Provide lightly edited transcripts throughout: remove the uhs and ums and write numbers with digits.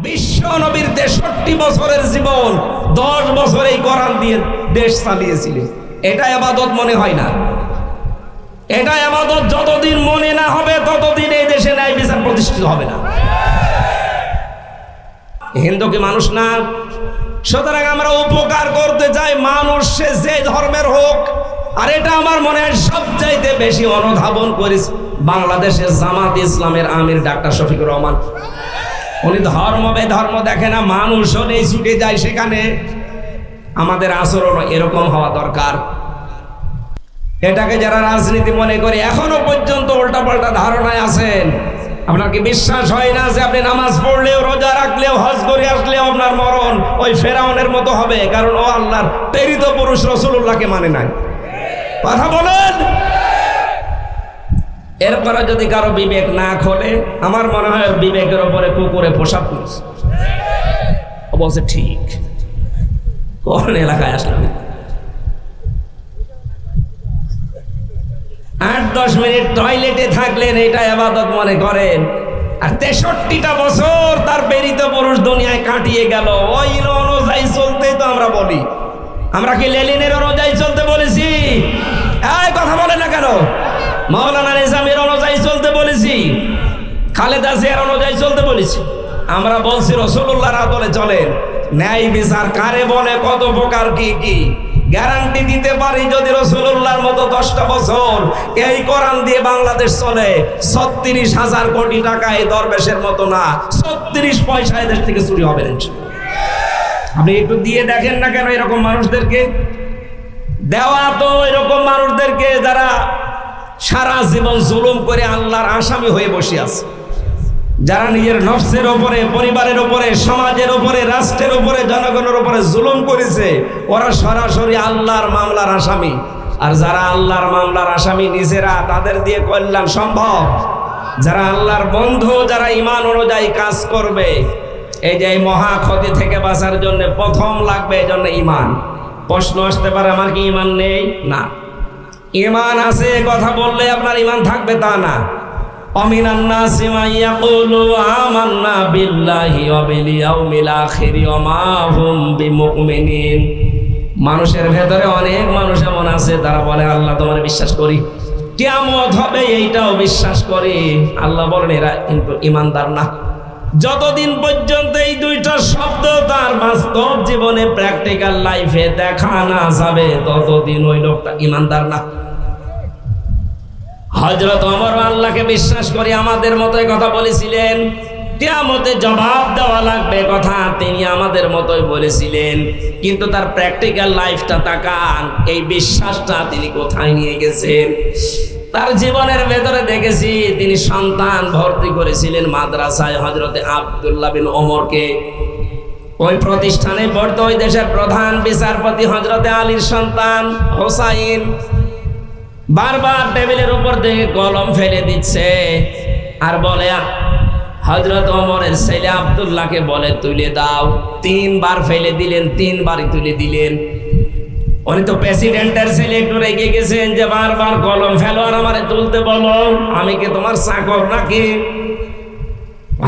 বিশ্ব নবীর 63 বছরের জীবন 10 বছর এই কোরআন দিয়ে দেশ চালিয়েছিলেন। এটা ইবাদত মনে হয় না? এটা ইবাদত যতদিন মনে না হবে ততদিন এই দেশে ন্যায় বিচার প্রতিষ্ঠিত হবে না। হিন্দু কি মানুষ না? সুতরাং আমরা উপকার করতে চাই, মানুষ সে যে ধর্মের হোক। আর এটা আমার মনে হয় সবচাইতে বেশি অনুধাবন করেছে বাংলাদেশের জামাত ইসলামের আমির ডাক্তার শফিকুর রহমান। উনি ধর্ম বেধর্ম দেখে না, মানুষ হলেই ছুটে যায় সেখানে। আমাদের আচরণ এরকম হওয়া দরকার। এটাকে যারা রাজনীতি মনে করে এখনো পর্যন্ত উল্টাপাল্টা ধারণায় আছেন। আপনার কি বিশ্বাস হয় না যে আপনি নামাজ পড়লেও, রোজা রাখলেও, হজ করে আসলেও আপনার মরণ ওই ফেরাউনের মতো হবে? কারণ ও আল্লাহর প্রেরিত পুরুষ রাসূলুল্লাহকে মানে নাই। কথা বলেন। এরপরে যদি কারো বিবেক না খোলে, আমার মনে হয় বিবেকের উপরে কুকুরে পোশাক করেছে। ও বলছে ঠিক। কোন এলাকায় আসলাম? 8-10 মিনিট টয়লেটে থাকলেন, এটা ইবাদত মনে করেন। আর 63টা বছর তার প্রেরিত পুরুষ দুনিয়ায় কাটিয়ে গেল ওই অনুযায়ী চলতে। তো আমরা বলি, আমরা কি লেনিনের অনুযায়ী চলতে বলেছি? এই কথা বলে না কেন? মাওলানা নিজামীর অনুযায়ী চলতে বলেছি, খালেদা জিয়ার অনুযায়ী চলতে বলেছি। আমরা বলছি রাসূলুল্লাহর আদলে চলেন। ন্যায় বিচার কারে বলে, কত প্রকার, কি কি গ্যারান্টি দিতে পারি যদি রাসূলুল্লাহর মতো 10টা বছর এই কোরআন দিয়ে বাংলাদেশ চলে, 36,000 কোটি টাকা এই দরবেশের মতো না, 36 পয়সা এদেশ থেকে চুরি হবে না। আপনি একটু দিয়ে দেখেন না কেন এরকম মানুষদেরকে দেওয়া? তো এরকম মানুষদেরকে যারা সারা জীবন জুলুম করে আল্লাহর আসামি হয়ে বসে আছে, যারা নিজের নফসের উপরে, পরিবারের উপরে, সমাজের উপরে, রাষ্ট্রের উপরে, জনগণের উপরে জুলুম করেছে, ওরা সরাসরি আল্লাহর মামলার আসামি। আর যারা আল্লাহর মামলার আসামি নিজেরা, তাদের দিয়ে কল্যাণ সম্ভব? যারা আল্লাহর বন্ধু, যারা ঈমান অনুযায়ী কাজ করবে, এই যে এই মহা ক্ষতি থেকে বাঁচার জন্য প্রথম লাগবে এই জন্য ঈমান। প্রশ্ন আসতে পারে, আমার কি ঈমান নেই? না, ঈমান আছে। কথা বললে আপনার ঈমান থাকবে তা না। অমিনান নাসি মান ইয়াকুলু আমান্না বিল্লাহি ওয়া বিল ইয়াউমিল আখির ওয়া মা হুম বিমুমিনিন। মানুষের ভেতরে অনেক মানুষ এমন আছে, তারা বলে আল্লাহ তোমার বিশ্বাস করি, কিয়ামত হবে এইটাও বিশ্বাস করি। আল্লাহ বলেন এরা কিন্তু ঈমানদার না। যতদিন পর্যন্ত এই দুইটা শব্দ তার বাস্তব জীবনে, প্র্যাকটিক্যাল লাইফে দেখা না যাবে, ততদিন ওই লোকটা ঈমানদার না। হযরত ওমর আল্লাহকে বিশ্বাস করি আমাদের মতোই কথা বলেছিলেন, কিয়ামতে জবাব দেওয়া লাগবে কথা তিনি আমাদের মতোই বলেছিলেন। কিন্তু তার প্র্যাকটিক্যাল লাইফটা তাকান, এই বিশ্বাসটা তিনি কোথায় নিয়ে গেছেন। তার জীবনের ভেতরে দেখেছি তিনি সন্তান ভর্তি করেছিলেন মাদ্রাসায় হযরতে আব্দুল্লাহ বিন ওমরকে। ওই প্রতিষ্ঠানে পড়তো ওই দেশের প্রধান বিচারপতি হযরতে আলীর সন্তান হোসাইন। বারবার টেবিলের উপর থেকে কলম ফেলে দিচ্ছে আর বলে হযরত ওমরের ছেলে আব্দুল্লাহকে বলে তুলে দাও। 3 বার ফেলে দিলেন, 3 বারই তুলে দিলেন। উনি তো প্রেসিডেন্টের ছেলে, একটু রেগে গেছেন যে বারবার কলম ফেলো আর আমারে তুলতে বলো, আমি কি তোমার চাকর নাকি?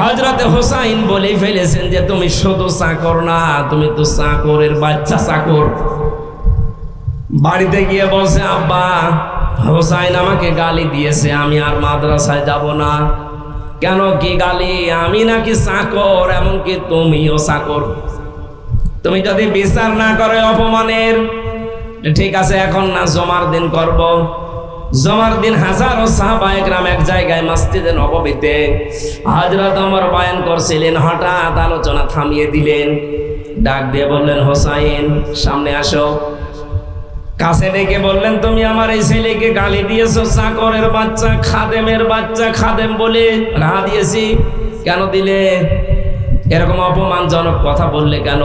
হযরতে হোসাইন বলে ফেলেছেন যে তুমি শুধু চাকর না, তুমি তো চাকরের বাচ্চা চাকর। বাড়িতে গিয়ে বলছে আব্বা হোসাইন আমাকে গালি দিয়েছে, আমি আর মাদ্রাসায় যাব না। কেন, কি গালি? আমি নাকি চাকর, এমনকি তুমিও চাকর। তুমি যদি বিচার না করো অপমানের, ঠিক আছে এখন না, জমার দিন করব। জমার দিন হাজারো সাহাবায়ে কেরাম এক জায়গায় মসজিদে নববীতে হযরত ওমর বয়ান করছিলেন, হঠাৎ আলোচনা থামিয়ে দিলেন, ডাক দিয়ে বললেন হোসাইন সামনে আসো। কাছে ডেকে বললেন তুমি আমার এই ছেলেকে গালি দিয়েছো, চাকরের বাচ্চা, খাদেমের বাচ্চা, খাদেম বলে রাহা দিয়েছি। কেন দিলে? এরকম অপমানজনক কথা বললে কেন?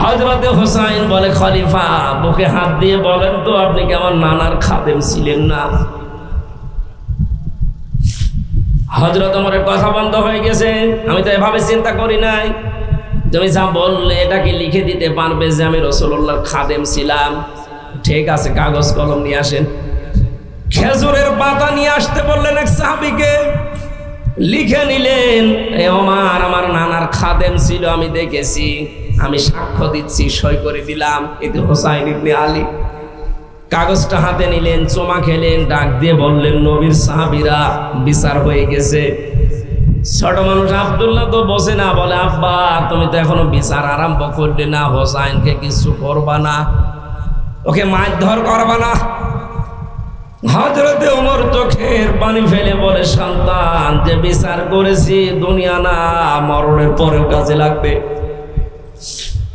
হযরতে হোসাইন বলে খলিফা বুকে হাত দিয়ে বলেন তো আপনি কি আমার নানার খাদেম ছিলেন না? হযরত ওমরের কথা বন্ধ হয়ে গেছে। আমি তো এভাবে চিন্তা করি নাই। তুমি যা বললে এটা কি লিখে দিতে পারবে যে আমি রাসূলুল্লাহর খাদেম ছিলাম? ঠিক আছে, কাগজ কলম নিয়ে আসেন। খেজুরের পাতা নিয়ে আসতে বললেন এক সাহাবীকে, লিখে নিলেন এ ওমর আমার নানার খাদেম ছিল, আমি দেখেছি, আমি সাক্ষ্য দিচ্ছি, সই করে দিলাম, এতে হোসাইন ইবনে আলী। কাগজটা হাতে নিলেন, চুমা খেলেন, ডাক দিয়ে বললেন, নবীর সাহাবীরা বিচার হয়ে গেছে। ছোট মানুষ আব্দুল্লাহ তো বসে না, বলে আব্বা তুমি তো এখনো বিচার আরম্ভ করলে না, হোসাইনকে কিছু করবা না, ওকে মারধর করবা না? হযরতে ওমর চোখের পানি ফেলে বলে, সন্তান, যে বিচার করেছি দুনিয়া না, মরণের পরেও কাজে লাগবে।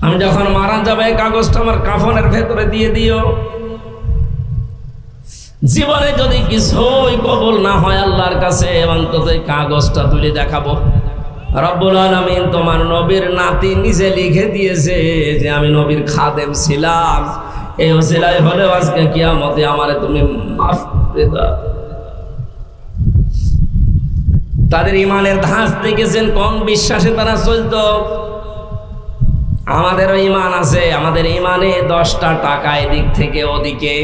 আমি যখন মারা যাবে কাগজটা আমার কাফনের ভেতরে দিয়ে দিও। জীবনে যদি কিছুই কবুল না হয় আল্লাহর কাছে, অন্তত এই কাগজটা তুলে দেখাবো, রব্বুল আলামিন তোমার নবীর নাতি নিজে লিখে দিয়েছে যে আমি নবীর খাদেম ছিলাম, এই ওসিলায় হলেও আজকে কিয়ামতে আমারে তুমি মাফ করে দাও। তাদের ইমানের ধাঁচ দেখেছেন, কোন বিশ্বাসে তারা চলতো। আমাদেরও ইমান আছে, আমাদের ইমানে 10টা টাকা এদিক থেকে ওদিকে,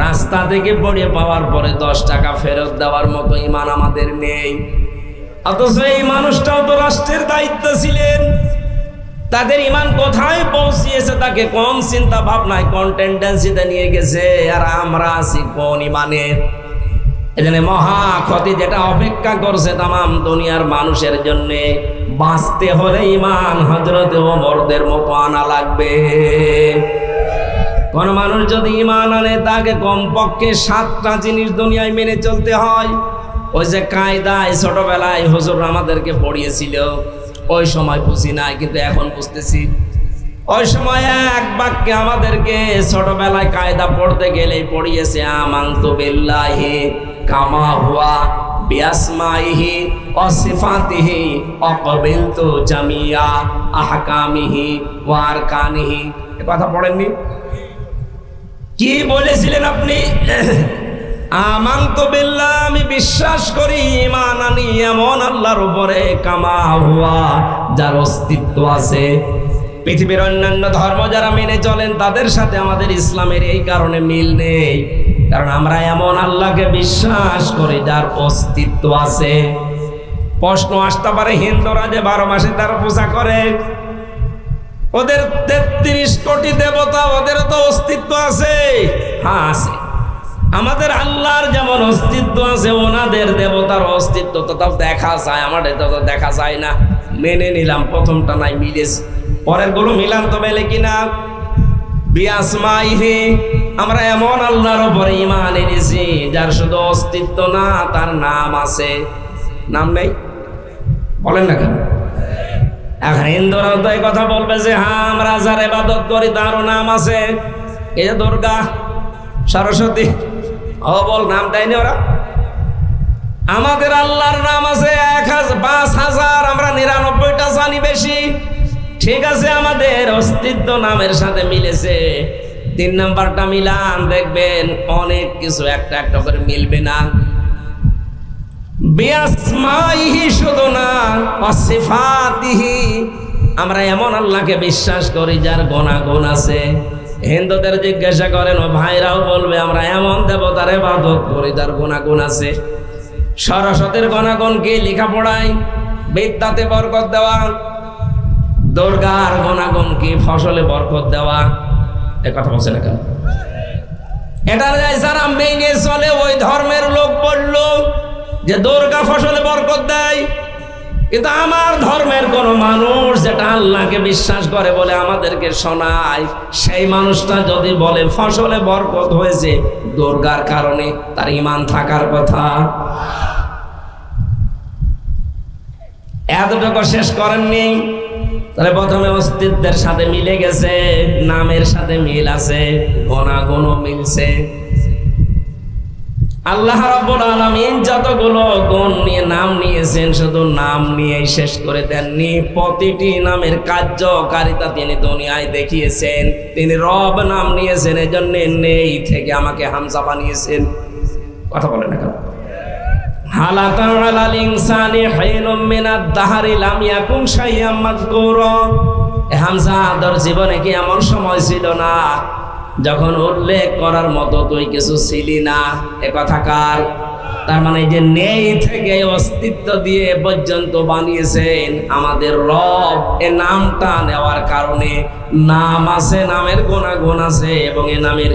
রাস্তা থেকে পড়ে পাওয়ার পরে 10 টাকা ফেরত দেওয়ার মতো ইমান আমাদের নেই। অথচ এই মানুষটাও তো রাষ্ট্রের দায়িত্ব ছিলেন, তাদের ইমান কোথায় পৌঁছিয়েছে, তাকে কোন চিন্তা ভাবনায়, কোন টেন্ডেন্সিতে নিয়ে গেছে, আর আমরা আছি কোন ইমানের। এজন্য মহা ক্ষতি যেটা অপেক্ষা করছে তামাম দুনিয়ার মানুষের জন্য, বাঁচতে হলে ইমান হযরতে ওমরদের মতো আনা লাগবে। কোন মানুষ যদি ইমান আনে, তাকে কমপক্ষে 7টা জিনিস দুনিয়ায় মেনে চলতে হয়। ওই যে কায়দায় ছোটবেলায় হুজুর আমাদেরকে পড়িয়েছিল, ওই সময় বুঝি নাই, কিন্তু এখন বুঝতেছি। ওই সময় এক বাক্যে আমাদেরকে ছোটবেলায় কায়দা পড়তে গেলেই পড়িয়েছে, আমানতু বিল্লাহি কামা হুয়া বিআসমাইহি ওয়া সিফাতিহি আকাবিলতু জামিয়া আহকামিহি ওয়া আরকানিহি। এ কথা পড়েননি? কি বলেছিলেন আপনি? আমানতু বিল্লাহ, আমি বিশ্বাস করি, ঈমান আনি এমন আল্লাহর উপরে, কামা হুয়া, যার অস্তিত্ব আছে। পৃথিবীর অন্যান্য ধর্ম যারা মেনে চলেন তাদের সাথে আমাদের ইসলামের এই কারণে মিল নেই, কারণ আমরা এমন আল্লাহকে বিশ্বাস করি যার অস্তিত্ব আছে। প্রশ্ন আসতে পারে, হিন্দুরা যে 12 মাসে তার পূজা করে, ওদের 33 কোটি দেবতা, ওদের তো অস্তিত্ব আছে? হ্যাঁ আছে। আমাদের আল্লাহর যেমন অস্তিত্ব আছে, ওনাদের দেবতার অস্তিত্ব তো তাও দেখা যায়, আমাদের তো দেখা যায় না। মেনে নিলাম প্রথমটা নাই মিলেছে, পরের গুলো মিলান তো মেলে কিনা? বিআসমাইহি, আমরা এমন আল্লাহর উপরে ঈমান এনেছি যার শুধু অস্তিত্ব না, তার নাম আছে। নাম নেই? বলেন না কেন? এখন হিন্দুরাও তো এই কথা বলবে যে হ্যাঁ আমরা যার ইবাদত করি তারও নাম আছে, এই যে দুর্গা, সরস্বতী, ও বল নাম দেয়নি ওরা? আমাদের আল্লাহর নাম আছে 5,000, আমরা 99টা জানি বেশি। ঠিক আছে, আমাদের অস্তিত্ব নামের সাথে মিলেছে। 3 নাম্বারটা মিলান, দেখবেন অনেক কিছু একটা একটা করে মিলবে না। বিআসমাইহি শুধু না, ওয়াসিফাতিহি, আমরা এমন আল্লাহকে বিশ্বাস করি যার গুণাগুণ আছে। হিন্দুদের জিজ্ঞাসা করেন, ও ভাইরাও বলবে আমরা এমন দেবতার ইবাদত করি যার গুণাগুণ আছে। সরস্বতীর গুণাগুণ কি? লেখাপড়ায়, বিদ্যাতে বরকত দেওয়া। দুর্গার গুণাগুণ কি? ফসলে বরকত দেওয়া। এ কথা বলছে না কেন? এটা যারা মেনে চলে, ওই ধর্মের লোক বলল যে দুর্গা ফসলে বরকত দেয়, কিন্তু আমার ধর্মের কোন মানুষ যেটা আল্লাহকে বিশ্বাস করে বলে আমাদেরকে শোনায়, সেই মানুষটা যদি বলে ফসলে বরকত হয়েছে দুর্গার কারণে, তার ঈমান থাকার কথা। এতটুকু শেষ করেননি? তাহলে প্রথমে অস্তিত্বের সাথে মিলে গেছে, নামের সাথে মিল আছে, গুণাগুণও মিলছে। আল্লাহ রাব্বুল আলামিন যতগুলো গুণ নিয়ে নাম নিয়েছেন, শুধু নাম নিয়েই শেষ করে দেননি, প্রতিটি নামের কার্যকারিতা তিনি দুনিয়ায় দেখিয়েছেন। তিনি রব নাম নিয়েছেন, এজন্য নেই থেকে আমাকে হামজা বানিয়েছেন। কথা বলেন না কেন? হালাকা আলাল ইনসানি হাইনুম মিনাদ দাহরি লাম ইয়াকুন শাইআম মাযকুরা। হামজা, তোর জীবনে কি এমন সময় ছিল না যখন উল্লেখ করার মতো তুই কিছু ছিলি না? এ কথা কার? তার মানে যে নেই থেকে অস্তিত্ব দিয়ে পর্যন্ত বানিয়েছেন আমাদের রব। এ নামটা নেওয়ার কারণে নাম আছে, নামের গুণাগুণ আছে এবং এ নামের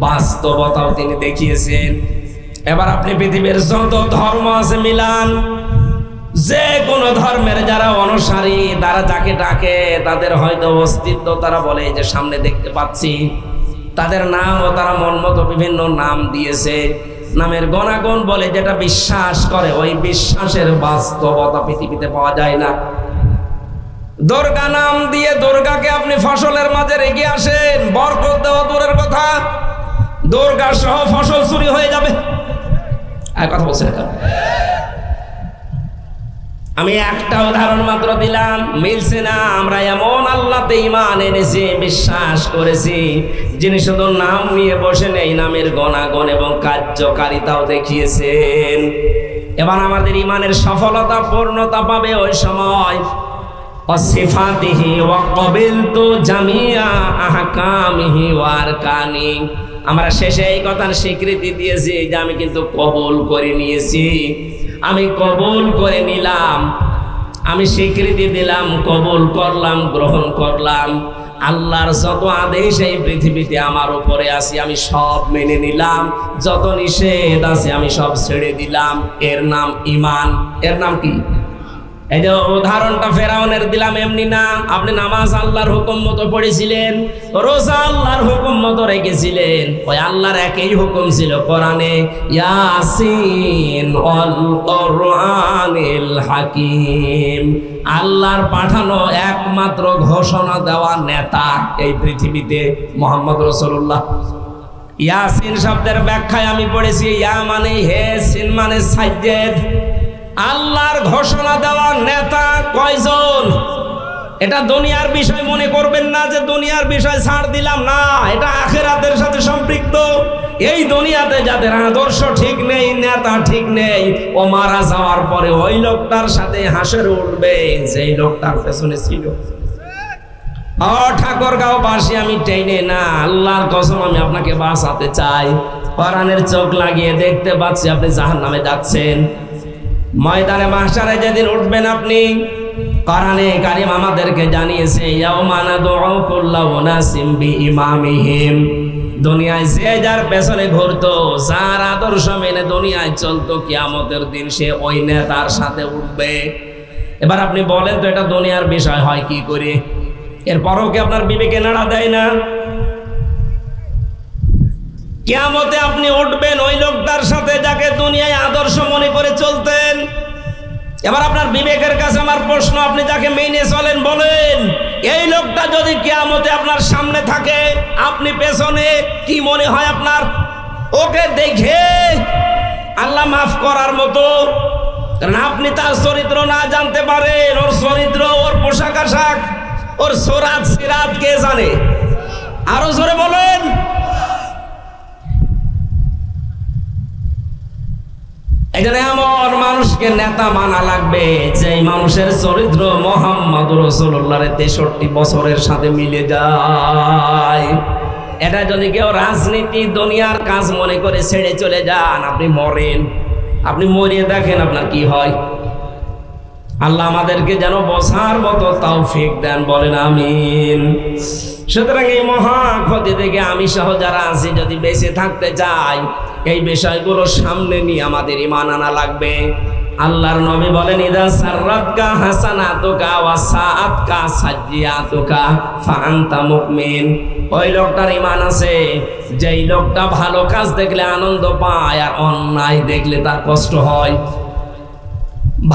বাস্তবতাও তিনি দেখিয়েছেন। এবার আপনি পৃথিবীর যত ধর্ম আছে মিলান, যে কোনো ধর্মের যারা অনুসারী তারা যাকে ডাকে তাদের হয়তো অস্তিত্ব তারা বলে যে সামনে দেখতে পাচ্ছি, তাদের নামও তারা মন মতো বিভিন্ন নাম দিয়েছে। নামের গুণাগুণ বলে যেটা বিশ্বাস করে, ওই বিশ্বাসের বাস্তবতা পৃথিবীতে পাওয়া যায় না। দুর্গা নাম দিয়ে দুর্গাকে আপনি ফসলের মাঝে রেখে আসেন, বরকত দেওয়া দূরের কথা, দুর্গা সহ ফসল চুরি হয়ে যাবে। আর কথা বলছেন এটা আমি একটা উদাহরণ মাত্র দিলাম, মিলছে না। আমরা এমন আল্লাহতে ঈমান এনেছি, বিশ্বাস করেছি, যিনি শুধু নাম নিয়ে বসে নেই, নামের গুণাগুণ এবং কার্যকারিতাও দেখিয়েছেন। এবার আমাদের ঈমানের সফলতা পূর্ণতা পাবে ওই সময় অসিফাতিহি ওয়া ক্বাবিলতু জামিয়া আহকামিহি ওয়া আরকানি। আমরা শেষে এই কথার স্বীকৃতি দিয়েছি যে আমি কিন্তু কবুল করে নিয়েছি, আমি কবুল করে নিলাম, আমি স্বীকৃতি দিলাম, কবুল করলাম, গ্রহণ করলাম। আল্লাহর যত আদেশ এই পৃথিবীতে আমার উপরে আছে আমি সব মেনে নিলাম, যত নিষেধ আছে আমি সব ছেড়ে দিলাম। এর নাম ঈমান। এর নাম কি? এই যে উদাহরণটা ফেরাউনের দিলাম এমনি না। আপনি নামাজ আল্লাহর হুকুম মতো পড়েছিলেন, রোজা আল্লাহর হুকুম মতো রেখেছিলেন, ওই আল্লাহর একই হুকুম ছিল কোরআনে, ইয়াসিন ওয়াল কুরআনিল হাকিম। আল্লাহর পাঠানো একমাত্র ঘোষণা দেওয়া নেতা এই পৃথিবীতে মুহাম্মদ রাসূলুল্লাহ। ইয়াসিন শব্দের ব্যাখ্যায় আমি পড়েছি, ইয়া মানে হে, সিন মানে সাজ্জেদ। আল্লাহর ঘোষণা দেওয়ার নেতা কয়জন? এটা দুনিয়ার বিষয় মনে করবেন না যে দুনিয়ার বিষয় ছাড় দিলাম, না, এটা আখিরাতের সাথে সম্পৃক্ত। এই দুনিয়াতে যাদের আদর্শ ঠিক নেই, নেতা ঠিক নেই, ও মারা যাওয়ার পরে ওই লোকটার সাথে হাসর উঠবে যেই লোকটার পেছনে ছিল। ও ঠাকুরগাঁও বাসী, আমি টেনে না, আল্লাহর কসম আমি আপনাকে বাঁচাতে চাই। কোরআনের চোখ লাগিয়ে দেখতে পাচ্ছি আপনি জাহান্নামে যাচ্ছেন। ময়দানে মাহশারে যেদিন উঠবেন আপনি, কোরআনে কারীম আমাদেরকে জানিয়েছে, ইয়াউমা নাদউ কুল্লা উনাসিম বিইমামিহিম। দুনিয়ায় যে যার পেছনে ঘুরতো, যার আদর্শ মেনে দুনিয়ায় চলতো, কিয়ামতের দিন সে ওই নেতার সাথে উঠবে। এবার আপনি বলেন তো এটা দুনিয়ার বিষয় হয় কি করে? এরপরও কি আপনার বিবেকে নাড়া দেয় না? কিয়ামতে আপনি উঠবেন ওই লোকটার সাথে যাকে দুনিয়ায় আদর্শ মনে করে চলতেন। এবার আপনার বিবেকের কাছে আমার প্রশ্ন, আপনি যাকে মেনে চলেন বলেন, এই লোকটা যদি কিয়ামতে আপনার সামনে থাকে, আপনি পেছনে, কি মনে হয় আপনার? ওকে দেখে আল্লাহ মাফ করার মতো, কারণ আপনি তার চরিত্র না জানতে পারেন। ওর চরিত্র, ওর পোশাক আশাক, ওর সোরাত সিরাত কে জানে? আরো জোরে বলেন। এখানে এমন মানুষকে নেতা মানা লাগবে যেই মানুষের চরিত্র মুহাম্মদ রাসূলুল্লাহর 63 বছরের সাথে মিলে যায়। এটা যদি কেউ রাজনীতি দুনিয়ার কাজ মনে করে ছেড়ে চলে যান, আপনি মরেন। আপনি মরিয়ে দেখেন আপনার কি হয়। আল্লাহ আমাদেরকে যেন বোঝার মতো তৌফিক দেন, বলেন আমিন। সুতরাং এই মহা ক্ষতি থেকে আমি সহ যারা আছি যদি বেঁচে থাকতে চাই, এই বিষয়গুলো সামনে নিয়ে আমাদের ঈমান আনা লাগবে। আল্লাহর নবী বলেন, ইদা সাররাতকা হাসানাতুকা ওয়া সাআতকা সাজ্জিয়াতুকা ফাআনতা মুমিন। ওই লোকটার ঈমান আছে যেই লোকটা ভালো কাজ দেখলে আনন্দ পায় আর অন্যায় দেখলে তার কষ্ট হয়।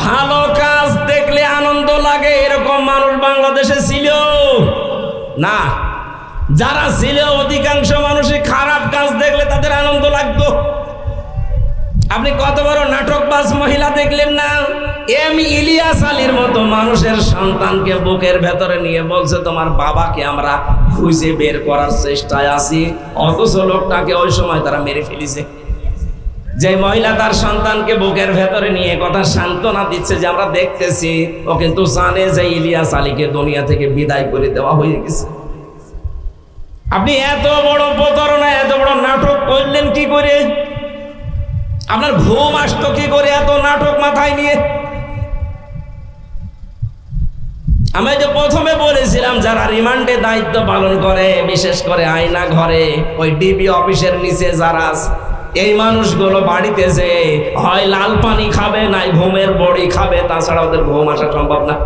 ভালো কাজ দেখলে আনন্দ লাগে এরকম মানুষ বাংলাদেশে ছিল না। যারা ছিল অধিকাংশ মানুষই খারাপ কাজ দেখলে তাদের আনন্দ লাগতো। আপনি কত বড় নাটকবাজ মহিলা দেখলেন না? ইলিয়াস আলীর মতো মানুষের সন্তানকে বুকের ভেতরে নিয়ে বলছে, তোমার বাবাকে আমরা খুঁজে বের করার চেষ্টায় আছি, অথচ লোকটাকে ওই সময় তারা মেরে ফেলেছে। যে মহিলা তার সন্তানকে বুকের ভেতরে নিয়ে কথা সান্ত্বনা দিচ্ছে যে আমরা দেখতেছি, ও কিন্তু জানে যে ইলিয়াস আলীকে দুনিয়া থেকে বিদায় করে দেওয়া হয়ে গেছে। আপনি এত বড় প্রতারণা, এত বড় নাটক করলেন কি করে? আপনার ঘুম আসতো কি করে এত নাটক মাথায় নিয়ে? আমি যে প্রথমে বলেছিলাম যারা রিমান্ডে দায়িত্ব পালন করে, বিশেষ করে আয়না ঘরে ওই ডিবি অফিসের নিচে যারা এই মানুষগুলো বাড়িতে যে হয় লাল পানি খাবে নাই ঘুমের বড়ি খাবে, তাছাড়া ওদের ঘুম আসা সম্ভব না।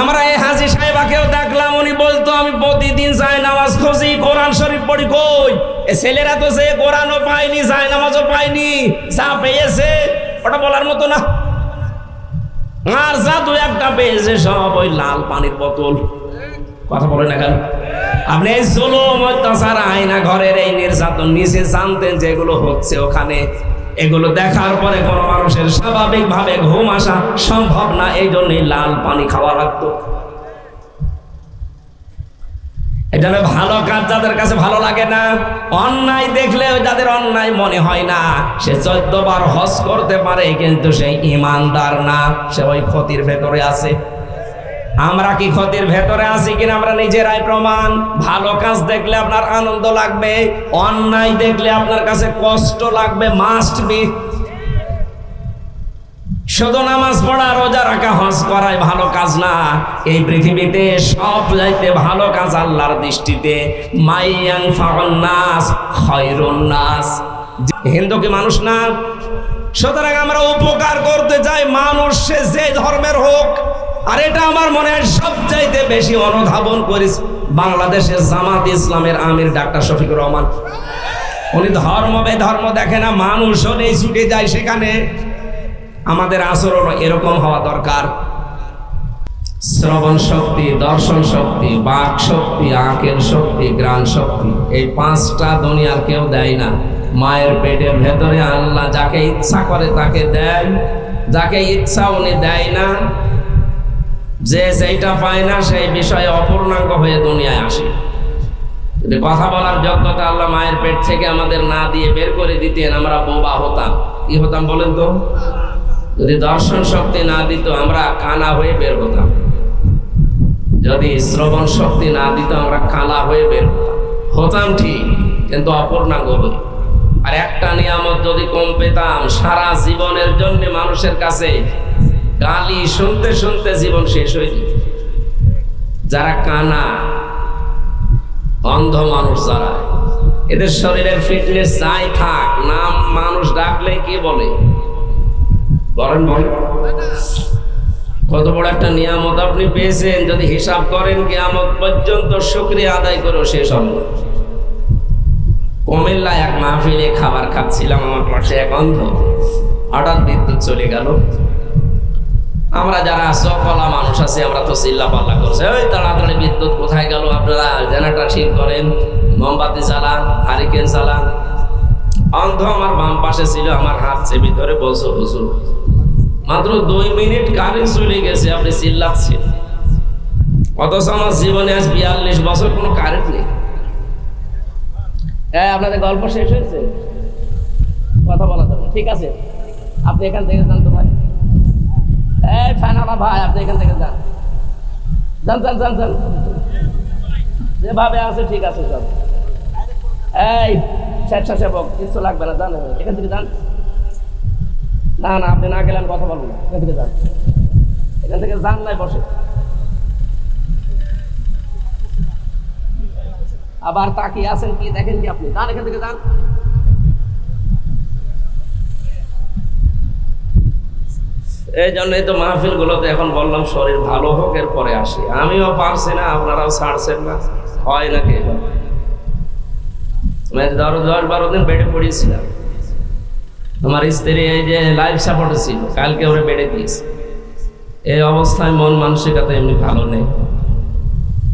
আমরা এই হাজী সাহেবাকেও দেখলাম, উনি বলতো আমি প্রতিদিন যায় নামাজ খুঁজি, কোরআন শরীফ পড়ি। কই এ ছেলেরা তো সে কোরআনও পায়নি, যায় নামাজও পায়নি, যা পেয়েছে ওটা বলার মতো না। আর যা দু একটা পেয়েছে সব ওই লাল পানির বোতল। কথা বলে না কেন? আপনি এই জুলুম অত্যাচার আয়না ঘরের এই নির্যাতন নিচে জানতেন যেগুলো হচ্ছে ওখানে, এগুলো দেখার পরে কোনো মানুষের স্বাভাবিকভাবে ঘুম আসা সম্ভব না, এই জন্যই লাল পানি খাওয়া লাগতো। এটা ভালো কাজ যাদের কাছে ভালো লাগে না, অন্যায় দেখলে যাদের অন্যায় মনে হয় না, সে 14 বার হজ করতে পারে কিন্তু সে ইমানদার না, সে ওই ক্ষতির ভেতরে আছে। আমরা কি ক্ষতির ভেতরে আছি কিনা আমরা নিজেরাই প্রমাণ। ভালো কাজ দেখলে আপনার আনন্দ লাগবে, অন্যায় দেখলে আপনার কাছে কষ্ট লাগবে, মাস্ট বি। শুধু নামাজ পড়া, রোজা রাখা, হজ করাই ভালো কাজ না। এই পৃথিবীতে সব চাইতে ভালো কাজ আল্লাহর দৃষ্টিতে মাইয়ান ফাউন নাস খায়রুন নাস। হিন্দু কি মানুষ না? সুতরাং আমরা উপকার করতে চাই, মানুষ সে যে ধর্মের হোক। আর এটা আমার মনে হয় সবচাইতে বেশি অনুধাবন করিস বাংলাদেশের জামাত ইসলামের আমির ডাক্তার শফিকুর রহমান। উনি ধর্ম বেধর্ম দেখে না, মানুষ হলেই ছুটে যায় সেখানে। আমাদের আচরণ এরকম হওয়া দরকার। শ্রবণ শক্তি, দর্শন শক্তি, বাক শক্তি, আঁকের শক্তি, গ্রাণ শক্তি, এই 5টা দুনিয়ার কেউ দেয় না। মায়ের পেটের ভেতরে আল্লাহ যাকে ইচ্ছা করে তাকে দেয়, যাকে ইচ্ছা উনি দেয় না। যে যেটা পায় না সেই বিষয়ে অপূর্ণাঙ্গ হয়ে দুনিয়ায় আসে। যদি কথা বলার যোগ্যতা আল্লাহ মায়ের পেট থেকে আমাদের না দিয়ে বের করে দিতেন, আমরা বোবা হতাম। কি হতাম বলেন তো? যদি দর্শন শক্তি না দিত আমরা কানা হয়ে বের হতাম, যদি শ্রবণ শক্তি না দিত আমরা কালা হয়ে বের হতাম ঠিক, কিন্তু অপূর্ণাঙ্গ হই। আর একটা নিয়ামত যদি কম পেতাম, সারা জীবনের জন্য মানুষের কাছে গালি শুনতে শুনতে জীবন শেষ হয়ে যেত। যারা কানা, অন্ধ মানুষ, যারা এদের শরীরের ফিটনেস যাই থাক, নাম মানুষ ডাকলে কি বলে বলেন? বলেন কত বড় একটা নিয়ামত আপনি পেয়েছেন, যদি হিসাব করেন কিয়ামত পর্যন্ত শুকরিয়া আদায় করেও শেষ হবে না। কুমিল্লায় এক মাহফিলে খাবার খাচ্ছিলাম, আমার পাশে এক অন্ধ, হঠাৎ বিদ্যুৎ চলে গেল। আমরা যারা সকলা মানুষ আছে আমরা তো চিল্লা পাল্লা করছে, ওই তাড়াতাড়ি বিদ্যুৎ কোথায় গেল, আপনারা জেনারেটর ঠিক করেন, মোমবাতি চালান, হারিকেন চালান। অন্ধ আমার বাম পাশে ছিল, আমার হাত চেপে ধরে বলছো হুজুর মাত্র 2 মিনিট কারেন্ট চলে গেছে, আপনি চিল্লাচ্ছেন। অথচ আমার জীবনে আজ 42 বছর কোনো কারেন্ট নেই। হ্যাঁ, আপনাদের গল্প শেষ হয়েছে, কথা বলা যাবে? ঠিক আছে, আপনি এখান থেকে যান তো ভাই। এই ফানানা ভাই, আপনি এখান থেকে যান, যান যান যান যান, যেভাবে আছে ঠিক আছে সব। এই স্বেচ্ছাসেবক, কিছু লাগবে না, যান এখান থেকে যান। না না, আপনি না গেলেন কথা বলবো না, এখান থেকে যান, এখান থেকে যান, নাই বসে। আবার তাকিয়ে আছেন কি দেখেন কি? আপনি যান, এখান থেকে যান। এই জন্যই তো মাহফিল গুলোতে এখন বললাম শরীর ভালো হোক, এরপরে আসি। আমিও পারছি না, আপনারাও ছাড়ছেন না, হয় নাকি? 10-12 দিন বেডে পড়িয়েছিলাম। আমার স্ত্রী এই যে লাইফ সাপোর্টে ছিল, কালকে ওরে বেডে দিয়েছে। এই অবস্থায় মন মানসিকতা এমনি ভালো নেই,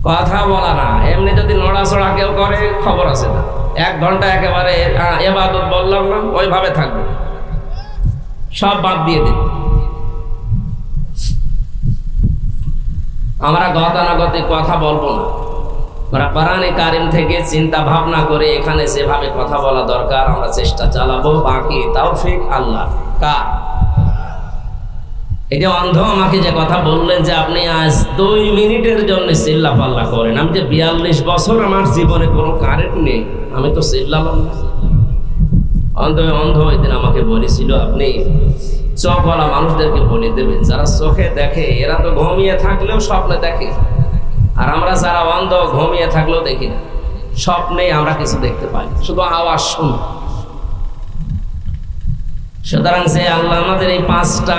কথা বলা না, এমনি যদি নড়াচড়া কেউ করে খবর আছে না। 1 ঘন্টা একেবারে ইবাদত বললাম না, ওইভাবে থাকবে, সব বাদ দিয়ে দিন। আমরা গতানুগতিক কথা বলবো না, আমরা কোরআনে কারিম থেকে চিন্তা ভাবনা করে এখানে যেভাবে কথা বলা দরকার আমরা চেষ্টা চালাবো। বাকি তৌফিক আল্লাহ কার? এই যে অন্ধ আমাকে যে কথা বললেন যে আপনি আজ 2 মিনিটের জন্য চিল্লা পাল্লা করেন, আমি যে 42 বছর আমার জীবনে কোনো কারেন্ট নেই, আমি তো চিল্লালাম না। অন্ধ অন্ধ ওই দিন আমাকে বলেছিল, আপনি চোখওয়ালা মানুষদেরকে বলে দেবেন, যারা চোখে দেখে এরা তো ঘুমিয়ে থাকলেও স্বপ্নে দেখে, আর আমরা যারা অন্ধ ঘুমিয়ে থাকলেও দেখি না, স্বপ্নে আমরা কিছু দেখতে পাই, শুধু আওয়াজ শুনি। সুতরাং যে আল্লাহ আমাদের এই 5টা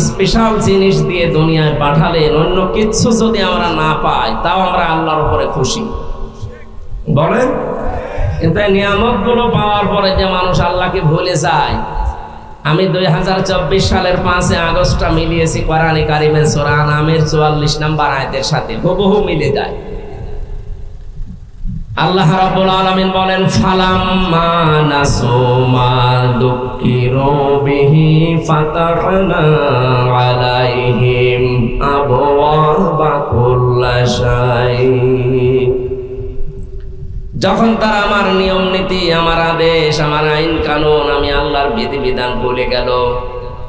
স্পেশাল জিনিস দিয়ে দুনিয়ায় পাঠালেন, অন্য কিছু যদি আমরা না পাই তাও আমরা আল্লাহর উপরে খুশি বলেন। কিন্তু এই নিয়ামতগুলো পাওয়ার পরে যে মানুষ আল্লাহকে ভুলে যায়। আমি 2024 সালের 5 আগস্টটা মিলিয়েছি কোরআনে কারিমের সূরা আনামের 44 নম্বর আয়াতের সাথে, হুবহু মিলে যায়। আল্লাহ রাব্বুল আলামিন বলেন, ফালাম্মা নাসু মা দুক্কিরু বিহি ফাতাহনা আলাইহিম আবওয়াবা কুল্লি শাই। যখন তারা আমার নিয়ম নীতি, আমার আদেশ, আমার আইন কানুন, আমি আল্লাহর বিধিবিধান ভুলে গেল,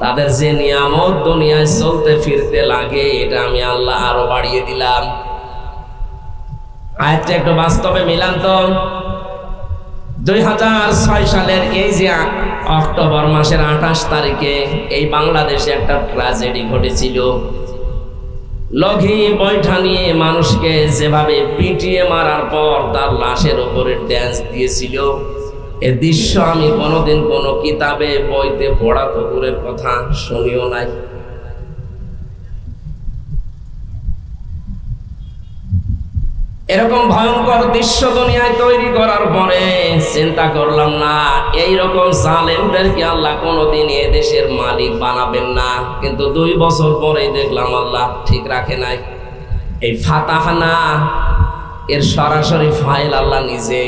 তাদের যে নিয়ামত দুনিয়ায় চলতে ফিরতে লাগে এটা আমি আল্লাহ আরো বাড়িয়ে দিলাম। আয়াতটা একটু বাস্তবে মিলান তো। 2006 সালের এই যে অক্টোবর মাসের 28 তারিখে এই বাংলাদেশে একটা ট্র্যাজেডি ঘটেছিল। লঘি বৈঠা নিয়ে মানুষকে যেভাবে পিটিয়ে মারার পর তার লাশের উপরে ড্যান্স দিয়েছিল, এ দৃশ্য আমি কোনোদিন কোনো কিতাবে বইতে পড়া তো দূরের কথা, শুনিও নাই। এরকম ভয়ঙ্কর দৃশ্য দুনিয়ায় তৈরি করার পরে চিন্তা করলাম, না এইরকম জালেমদেরকে আল্লাহ কোনোদিন এ দেশের মালিক বানাবেন না। কিন্তু 2 বছর পরে দেখলাম আল্লাহ ঠিক রাখে নাই। এই ফাতাহনা এর সরাসরি ফাইল আল্লাহ নিজে।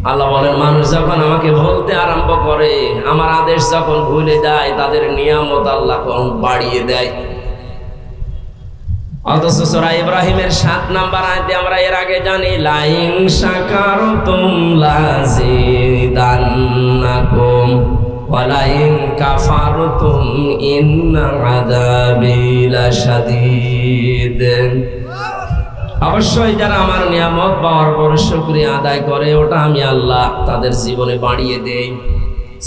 আল্লাহ বলেন, মানুষ যখন আমাকে বলতে আরম্ভ করে, আমার আদেশ যখন ভুলে যায়, তাদের নিয়ামত আল্লাহ বাড়িয়ে দেয়। অথচ সূরা ইব্রাহিমের 7 নম্বর আয়াতে আমরা এর আগে জানি, লাইন শাকারতুম লাযিদান্নাকুম ওয়া লাইন কাফারতুম ইন্না আযাবি লাশাদীদ। অবশ্যই যারা আমার নিয়ামত পাওয়ার পর শুকরিয়া আদায় করে, ওটা আমি আল্লাহ তাদের জীবনে বাড়িয়ে দেই।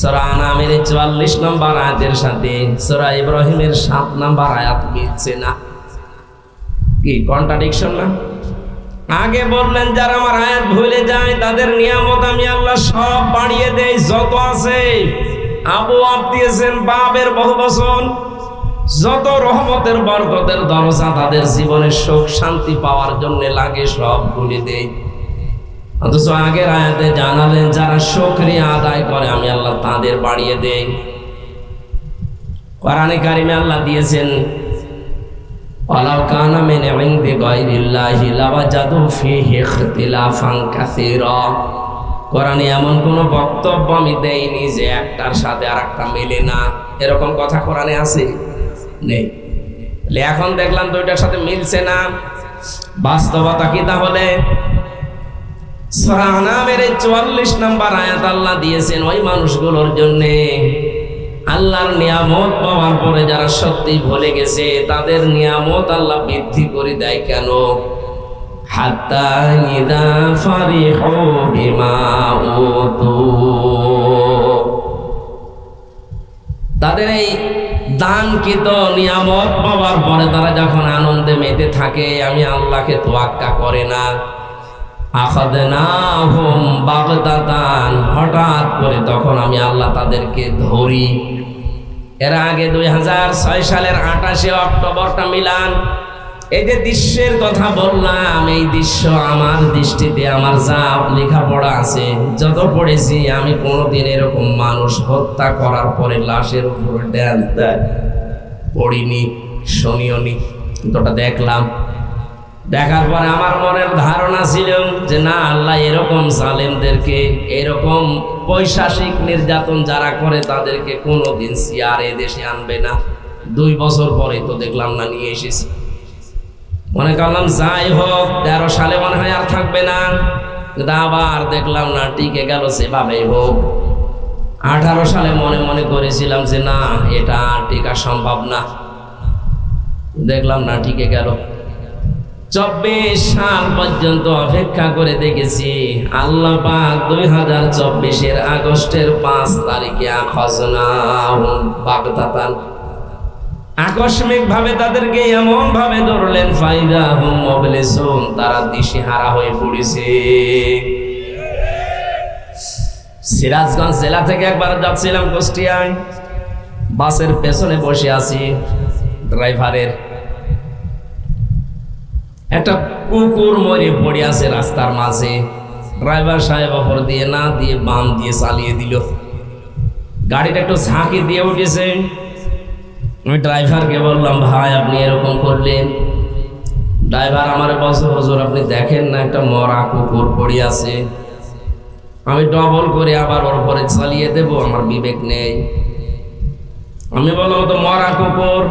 সূরা আনামের 44 নম্বর আয়াতের সাথে সূরা ইব্রাহিমের 7 নম্বর আয়াত মিলছে না? কি কন্ট্রাডিকশন না? আগে বললেন যারা আমার আয়াত ভুলে যায় তাদের নিয়ামত আমি আল্লাহ সব বাড়িয়ে দেই, যত আছে আবওয়াব দিয়েছেন, বাবের বহুবচন, যত রহমতের বরকতের দরজা তাদের জীবনে সুখ শান্তি পাওয়ার জন্য লাগে সব খুলে দেই। অথচ আগের আয়াতে জানালেন যারা শুকরিয়া আদায় করে আমি আল্লাহ তাদের বাড়িয়ে দেই। কোরআনে কারিমে আল্লাহ দিয়েছেন, ওয়ালাউ কানা মিন ইনদি গায়রিল্লাহি লাওয়াজাদু ফীহি ইখতিলাফান কাসীরা। কোরআনে এমন কোন বক্তব্য আমি দেইনি যে একটার সাথে আরেকটা মেলে না, এরকম কথা কোরআনে আছে? নেই। এখন দেখলাম দুইটার সাথে মিলছে না, বাস্তবতা কি তাহলে? সূরা আনামের 44 নম্বর আয়াত আল্লাহ দিয়েছেন ওই মানুষগুলোর জন্যে, আল্লাহর নিয়ামত পাওয়ার পরে যারা সত্যি ভুলে গেছে তাদের নিয়ামত আল্লাহ বৃদ্ধি করে দেয়। কেন? হাত্তা ইযা ফারিহু বিমা উতু, তাদের এই দানকৃত নিয়ামত পাওয়ার পরে তারা যখন আনন্দে মেতে থাকে, আমি আল্লাহকে তোয়াক্কা করে না। আখাযনাহুম বাগতাতান, হঠাৎ করে তখন আমি আল্লাহ তাদেরকে ধরি। এর আগে 2006 সালের 28 অক্টোবরটা মিলান। এই যে দৃশ্যের কথা বললাম, এই দৃশ্য আমার দৃষ্টিতে আমার যা লেখাপড়া আছে যত পড়েছি, আমি কোনোদিন এরকম মানুষ হত্যা করার পরে লাশের উপরে ড্যান্স দেয় পড়িনি, শুনিওনি। কিন্তু ওটা দেখলাম, দেখার পরে আমার মনের ধারণা ছিল যে না, আল্লাহ এরকম জালেমদেরকে, এরকম পৈশাচিক নির্যাতন যারা করে তাদেরকে কোনোদিন সিয়ারে দেশে আনবে না। 2 বছর পরে তো দেখলাম না নিয়ে এসেছি। মনে করলাম যাই হোক, 13 সালে মনে হয় আর থাকবে না, কিন্তু আবার দেখলাম না, টিকে গেল সেভাবেই হোক। 18 সালে মনে মনে করেছিলাম যে না, এটা টিকা সম্ভব না, দেখলাম না টিকে গেল। 24 সাল পর্যন্ত অপেক্ষা করে দেখেছি। আল্লাহ পাক 2024-এর আগস্টের 5 তারিখে আখাযনাহুম বাগতাতান, আকস্মিক ভাবে তাদেরকে এমন ভাবে ধরলেন, ফাইদা হুম মুবলিসুন, তারা দিশেহারা হয়ে পড়েছে। সিরাজগঞ্জ জেলা থেকে একবার যাচ্ছিলাম কুষ্টিয়ায়, বাসের পেছনে বসে আছি, ড্রাইভারের একটা কুকুর মরে পড়ে আছে রাস্তার মাঝে। ড্রাইভার সাহেব ওপর দিয়ে না দিয়ে বাম দিয়ে চালিয়ে দিল, গাড়িটা একটু ঝাঁকি দিয়ে উঠেছে। আমি ড্রাইভারকে বললাম, ভাই আপনি এরকম করলেন? ড্রাইভার আমার বলছে, হুজুর আপনি দেখেন না একটা মরা কুকুর পড়ে আছে, আমি ডবল করে আবার ওর উপরে চালিয়ে দেব, আমার বিবেক নেই। আমি বললাম, তো মরা কুকুর,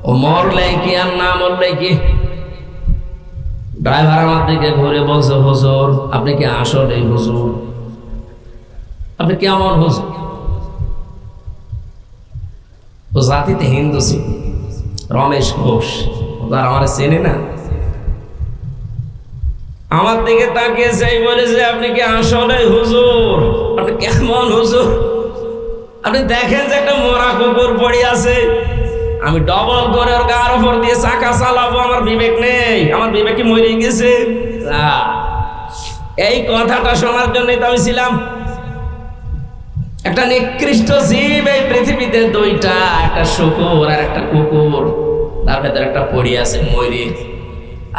ও মরলে কি আর না মরলে কি? ড্রাইভার আমার দিকে ঘুরে বলছে, হুজুর আপনি কি আসলে হুজুর? আপনি কেমন হুজুর? ও জাতিতে হিন্দু ছিল, রমেশ ঘোষ, তার আমার চেনে না। আমার দিকে তাকিয়ে যাই বলেছে, আপনি কি আসলে হুজুর? আপনি কেমন হুজুর? আপনি দেখেন যে একটা মরা কুকুর পড়ে আছে, আমি ডবল করে ওর গার উপর দিয়ে চাকা চালাবো, আমার বিবেক নেই? আমার বিবেক কি মরে গেছে? এই কথাটা শোনার জন্যই তো আমি ছিলাম। একটা নিকৃষ্ট জীব এই পৃথিবীতে দুইটা, একটা শুকুর আর একটা কুকুর, তার ভেতরে একটা পড়ে আছে মরে।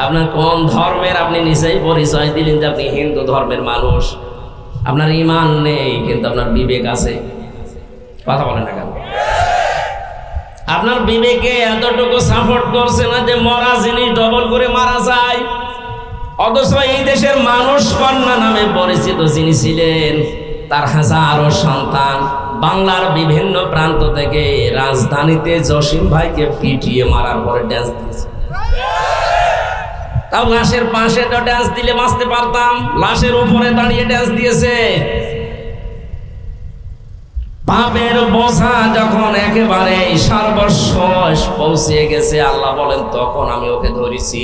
আপনার কোন ধর্মের আপনি নিজেই পরিচয় দিলেন যে আপনি হিন্দু ধর্মের মানুষ, আপনার ঈমান নেই কিন্তু আপনার বিবেক আছে। কথা বলেন না কেন? আপনার বিবেকে এতটুকু সাপোর্ট করছে না যে মরা জিনিস ডবল করে মারা যায়। অথচ এই দেশের মানুষ কন্যা নামে পরিচিত যিনি ছিলেন, তার হাজারো সন্তান বাংলার বিভিন্ন প্রান্ত থেকে রাজধানীতে জসিম ভাইকে পিটিয়ে মারার পরে ড্যান্স দিয়েছে। তাও লাশের পাশে তো ড্যান্স দিলে বাঁচতে পারতাম, লাশের উপরে দাঁড়িয়ে ড্যান্স দিয়েছে। পাপের বোঝা যখন একেবারে সর্বশেষ পৌঁছে গেছে, আল্লাহ বলেন তখন আমি ওকে ধরেছি।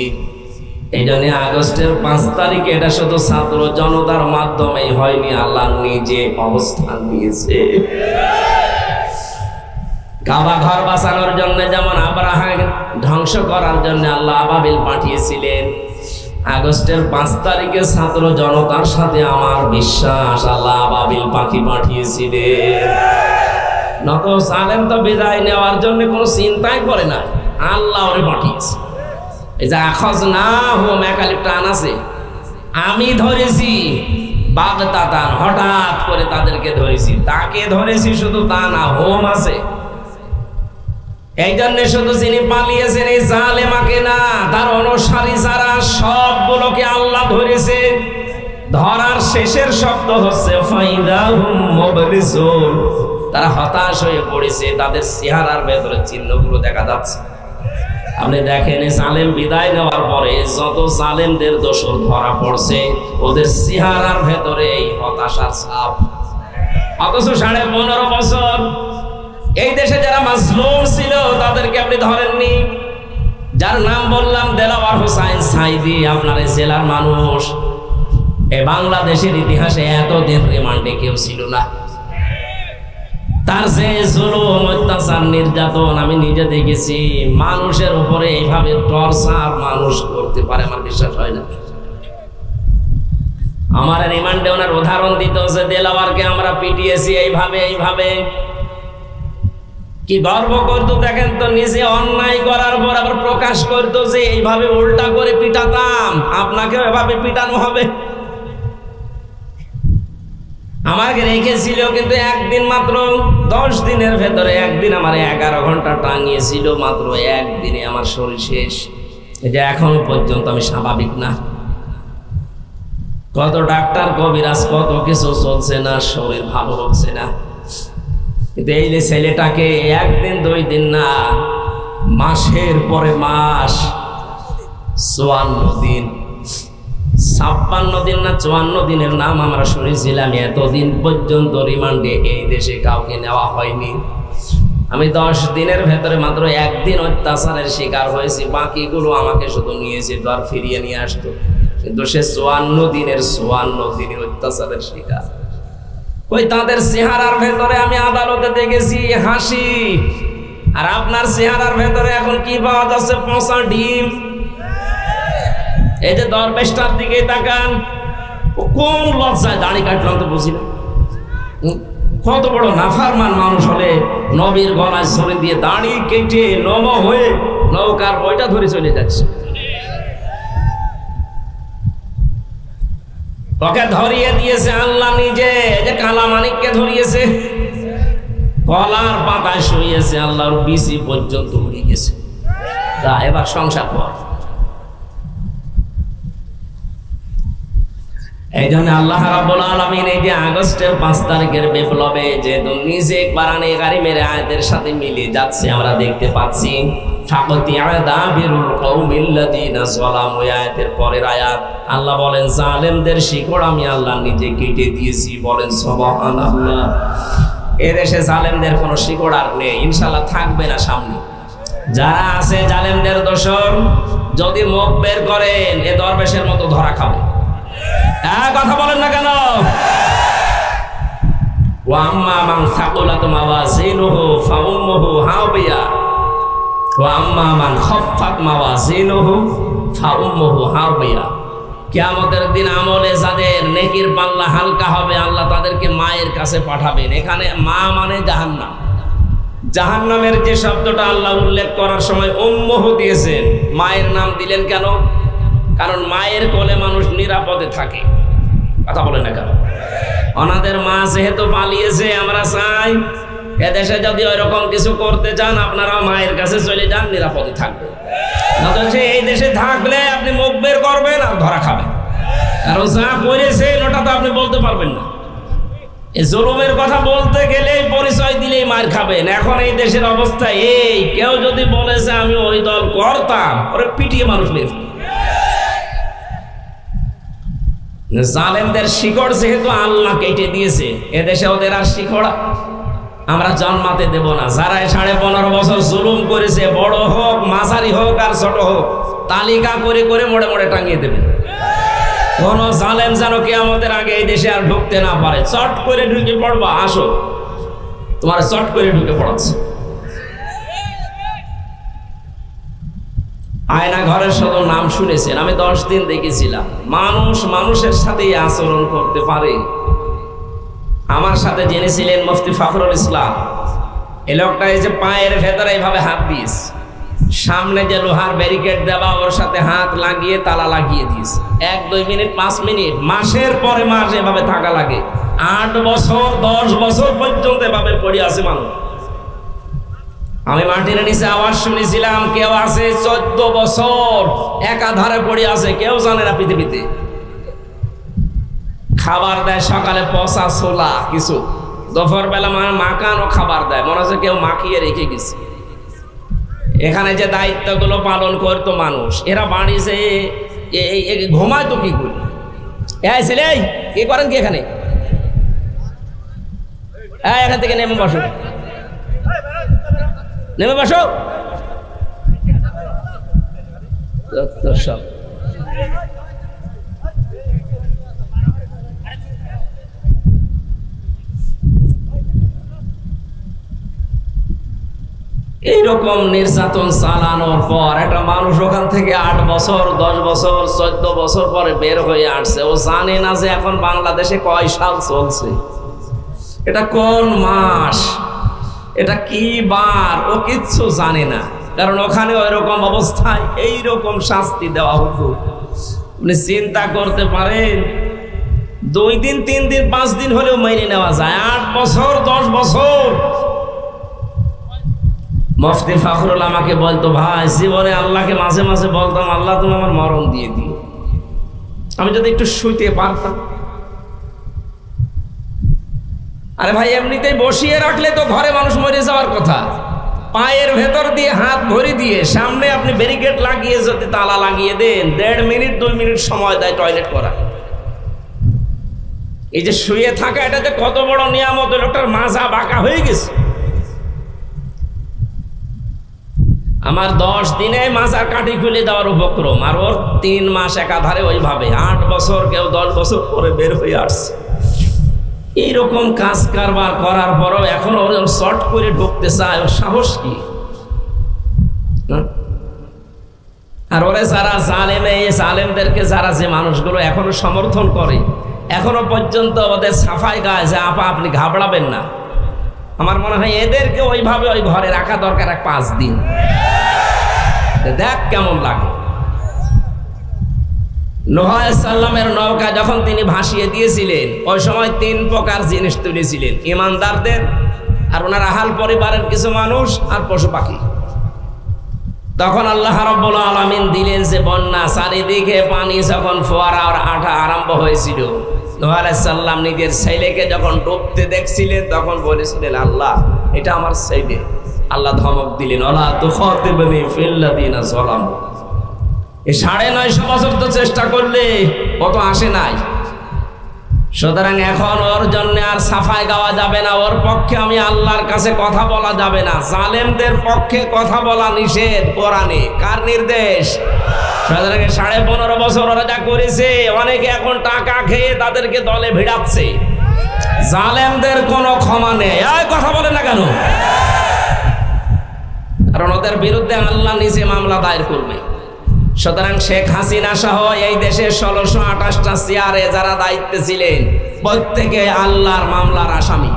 এই জন্য আগস্টের 5 তারিখে এটা শুধু ছাত্র জনতার মাধ্যমেই হয়নি, আল্লাহ নিজে অবস্থান নিয়েছে। কাবা ঘর বাঁচানোর জন্য যেমন আব্রাহাম ধ্বংস করার জন্য আল্লাহ আবাবিল পাঠিয়েছিলেন, আগস্টের 5 তারিখে ছাত্র জনতার সাথে আমার বিশ্বাস আল্লাহ আবাবিল পাখি পাঠিয়েছিলেন। নত সালেম তো বিদায় নেওয়ার জন্য কোনো চিন্তাই করে না, আল্লাহ ওরে পাঠিয়েছে। এই যে আখাযনাহুম একালিপ টান আছে, আমি ধরেছি বাগতাতান, হঠাৎ করে তাদেরকে ধরেছি। তাকে ধরেছি শুধু তা না, হোম আছে। এই জন্য শুধু যিনি পালিয়েছেন এই জালেমাকে না, তার অনুসারী যারা সবগুলোকে আল্লাহ ধরেছে। ধরার শেষের শব্দ হচ্ছে ফাইদাহুম মুবলিসুন, তারা হতাশ হয়ে পড়েছে, তাদের চেহারার ভেতরে চিহ্নগুলো দেখা যাচ্ছে। আপনি দেখেন জালেম বিদায় নেওয়ার পরে যত জালেমদের দোষর ধরা পড়ছে, ওদের চেহারার ভেতরে এই হতাশার ছাপ। অথচ 15.5 বছর এই দেশে যারা মাজলুম ছিল তাদেরকে আপনি ধরেননি। যার নাম বললাম দেলাওয়ার হোসাইন সাইদি, আপনার এই জেলার মানুষ, এই বাংলাদেশের ইতিহাসে এতদিন রিমান্ডে কেউ ছিল না। তার যে জুলুম, অত্যাচার, নির্যাতন আমি নিজে দেখেছি। মানুষের উপরে এইভাবে টর্চার মানুষ করতে পারে আমার বিশ্বাস হয় না। আমার রিমান্ডে ওনার উদাহরণ দিতে হচ্ছে, দেলাওয়ারকে আমরা পিটিয়েছি এইভাবে এইভাবে। কি গর্ব করতো দেখেন তো, নিজে অন্যায় করার পর আবার প্রকাশ করতো যে এইভাবে উল্টা করে পিটাতাম, আপনাকেও এভাবে পিটানো হবে। আমাকে রেখেছিল কিন্তু একদিন মাত্র, 10 দিনের ভেতরে একদিন আমার 11 ঘন্টা টাঙিয়েছিল, মাত্র একদিনে আমার শরীর শেষ। এটা এখনো পর্যন্ত আমি স্বাভাবিক না। কত ডাক্তার কবিরাজ কত কিছু চলছে না, শরীর ভালো হচ্ছে না। কিন্তু এই যে ছেলেটাকে একদিন 2 দিন না, মাসের পরে মাস, 54 দিন, 56 দিন না 54 দিনের নাম আমরা শুনেছিলাম। এতদিন পর্যন্ত রিমান্ডে এই দেশে কাউকে নেওয়া হয়নি। আমি 10 দিনের ভেতরে মাত্র একদিন অত্যাচারের শিকার হয়েছি, বাকিগুলো আমাকে শুধু নিয়েছে তো আর ফিরিয়ে নিয়ে আসতো। কিন্তু সে 54 দিনের অত্যাচারের শিকার। ওই তাদের চেহারার ভেতরে আমি আদালতে দেখেছি হাসি, আর আপনার চেহারার ভেতরে এখন কি পাওয়া যাচ্ছে? পচা ডিম। এই যে দরবেশটার দিকে তাকান, ও কোন লজ্জায় দাড়ি কাটলাম তো বুঝি না। কত বড় নাফরমান মানুষ হলে নবীর গলায় ছড়ে দিয়ে দাড়ি কেটে নম হয়ে নৌকার বইটা ধরে চলে যাচ্ছে। ওকে ধরিয়ে দিয়েছে আল্লাহ নিজে, যে কালা মানিককে ধরিয়েছে, কলার পাতায় শুয়েছে, আল্লাহর বিসি পর্যন্ত উড়ে গেছে। তা এবার সংসার কর। এই জন্য আল্লাহ রাব্বুল আলামিন এই যে আগস্টের 5 তারিখের বিপ্লবে যে নিজে কোরআনে কারীমের আয়াতের সাথে মিলে যাচ্ছে আমরা দেখতে পাচ্ছি। ফাকাতিয়া দাবিরুল কওমিল্লাযিনা যালামু, আয়াতের পরের আয়াত আল্লাহ বলেন জালেমদের শিকড় আমি আল্লাহ নিজে কেটে দিয়েছি। বলেন সুবহানাল্লাহ। এদেশে জালেমদের কোনো শিকড় আর নেই, ইনশাআল্লাহ থাকবে না সামনে। যারা আছে জালেমদের দোসর, যদি মুখ বের করেন এ দরবেশের মতো ধরা খাবে। কথা বলেন না কেন? ওয়া আম্মা মান সাকুলাত মাওয়াজিনুহু ফাউম্মুহু হাবিয়া ওয়া আম্মা মান খাফফাত মাওয়াজিনুহু ফাউম্মুহু হাবিয়া। কিয়ামতের দিন আমলে যাদের নেকির পাল্লা হালকা হবে আল্লাহ তাদেরকে মায়ের কাছে পাঠাবেন। এখানে মা মানে জাহান্নাম। জাহান্নামের যে শব্দটা আল্লাহ উল্লেখ করার সময় উম্মুহু দিয়েছেন, মায়ের নাম দিলেন কেন? কারণ মায়ের কোলে মানুষ নিরাপদে থাকে। কথা বলে না কেন? ওনাদের মা যেহেতু পালিয়েছে, আমরা চাই এদেশে যদি ওইরকম কিছু করতে চান আপনারা মায়ের কাছে চলে যান, নিরাপদে থাকবেন। অথচ এই দেশে থাকলে আপনি মুখ বের করবেন আর ধরা খাবেন, কারণ যা করেছেন ওটা তো আপনি বলতে পারবেন না। এই জুলুমের কথা বলতে গেলেই পরিচয় দিলেই মার খাবেন। এখন এই দেশের অবস্থা এই, কেউ যদি বলেছে আমি ওই দল করতাম, ওরে পিটিয়ে মানুষ মেরে। জালেমদের শিকড় যেহেতু আল্লাহ কেটে দিয়েছে, এদেশে ওদের আর শিকড় আমরা জন্মাতে দেব না। যারা 15.5 বছর জুলুম করেছে, বড় হোক মাঝারি হোক আর ছোট হোক, তালিকা করে করে মোড়ে মোড়ে টাঙিয়ে দেবে। কোন জালেম যেন কিয়ামতের আগে এই দেশে আর ঢুকতে না পারে। চট করে ঢুকে পড়বা, আসো তোমার চট করে ঢুকে পড়াচ্ছে। আয়না ঘরের শুধু নাম শুনেছেন, আমি 10 দিন দেখেছিলাম। মানুষ মানুষের সাথে আচরণ করতে পারে। আমার সাথে জেনেছিলেন মুফতি ফখরুল ইসলাম। এই লোকটা এই যে পায়ের ভেতরে এইভাবে হাত দিয়েছে, সামনে যে লোহার ব্যারিকেড দেওয়া ওর সাথে হাত লাগিয়ে তালা লাগিয়ে দিয়েছে। 1-2 মিনিট 5 মিনিট, মাসের পরে মাস এভাবে থাকা লাগে। 8 বছর 10 বছর পর্যন্ত এভাবে পড়ে আছে মানুষ। আমি মাটির নিচে আওয়াজ শুনেছিলাম, কেউ আছে 14 বছর একাধারে পড়ে আছে, কেউ জানে না পৃথিবীতে। খাবার দেয় সকালে পচা ছোলা কিছু, দুপুর বেলা মাখানো খাবার দেয়, মনে হচ্ছে কেউ মাখিয়ে রেখে গেছে। এখানে যে দায়িত্বগুলো পালন করতো মানুষ, এরা বাড়ি যে ঘুমায় তো কি করি? ছেলে কি করেন কি এখানে? এখান থেকে নেমে বসো, নেমে বসো। সব এইরকম নির্যাতন চালানোর পর একটা মানুষ ওখান থেকে 8 বছর 10 বছর 14 বছর পরে বের হয়ে আসছে। ও জানে না যে এখন বাংলাদেশে কয় সাল চলছে, এটা কোন মাস, এটা কি বার, ও কিচ্ছু জানে না। কারণ ওখানে ওইরকম অবস্থায় এইরকম শাস্তি দেওয়া হতো। আপনি চিন্তা করতে পারেন, 2 দিন 3 দিন 5 দিন হলেও মেনে নেওয়া যায়, 8 বছর 10 বছর। মুফতি ফখরুল আমাকে বলতো, ভাই জীবনে আল্লাহকে মাঝে মাঝে বলতাম, আল্লাহ তুমি আমার মরণ দিয়ে দিও, আমি যদি একটু শুইতে পারতাম। আরে ভাই এমনিতেই বসিয়ে রাখলে তো ঘরে মানুষ মরে যাওয়ার কথা। পায়ের ভেতর দিয়ে হাত ভরে দিয়ে সামনে আপনি ব্যারিকেড লাগিয়ে যদি তালা লাগিয়ে দেন, 1.5 মিনিট 2 মিনিট সময় দেয় টয়লেট করা। এই যে শুয়ে থাকা, এটা যে কত বড় নিয়ামত, লোকটার মাজা বাঁকা হয়ে গেছে। আমার 10 দিনে মাজার কাঠি খুলে দেওয়ার উপক্রম, আর ওর 3 মাস একাধারে ওইভাবে 8 বছর, কেউ 10 বছর পরে বের হয়ে আসছে। এইরকম কাজ কারবার করার পরও এখন ওর শর্ট করে ঢুকতে চায়, ওর সাহস কি? আর ওরে যারা জালেমদেরকে যারা যে মানুষগুলো এখনো সমর্থন করে, এখনো পর্যন্ত ওদের সাফাই গায় যে আপা আপনি ঘাবড়াবেন না, আমার মনে হয় এদেরকে ওইভাবে ওই ঘরে রাখা দরকার 5 দিন। দেখ কেমন লাগে। নূহ আলাইহিস সালামের নৌকা যখন তিনি ভাসিয়ে দিয়েছিলেন, ওই সময় 3 প্রকার জিনিস তুলেছিলেন, ইমানদারদের, আর ওনার আহাল পরিবারের কিছু মানুষ, আর পশু পাখি। তখন আল্লাহ রাব্বুল আলামিন দিলেন যে বন্যা, চারিদিকে পানি যখন ফোয়ারা আর আঠা আরম্ভ হয়েছিল, নূহ আলাইহিস সালাম নিজের ছেলেকে যখন ডুবতে দেখছিলেন তখন বলেছিলেন, আল্লাহ এটা আমার ছেলে। আল্লাহ ধমক দিলেন, ওয়ালা তুখাতিবনি ফিল্লাযিনা যালামু। এই 950 বছর তো চেষ্টা করলে কত আসে নাই। সুতরাং এখন ওর জন্য আর সাফাই গাওয়া যাবে না, ওর পক্ষে আমি আল্লাহর কাছে কথা বলা যাবে না। জালেমদের পক্ষে কথা বলা নিষেধ কোরআনে। কার নির্দেশ? সুতরাং 15.5 বছর ওরা যা করেছে, অনেকে এখন টাকা খেয়ে তাদেরকে দলে ভিড়াচ্ছে। জালেমদের কোনো ক্ষমা নেই। এই কথা বলে না কেন? কারণ ওদের বিরুদ্ধে আল্লাহ নিজে মামলা দায়ের করবে। সুতরাং শেখ হাসিনা সহ এই দেশের 1628টা চেয়ারে যারা দায়িত্বে ছিলেন, প্রত্যেকে আল্লাহর মামলার আসামি।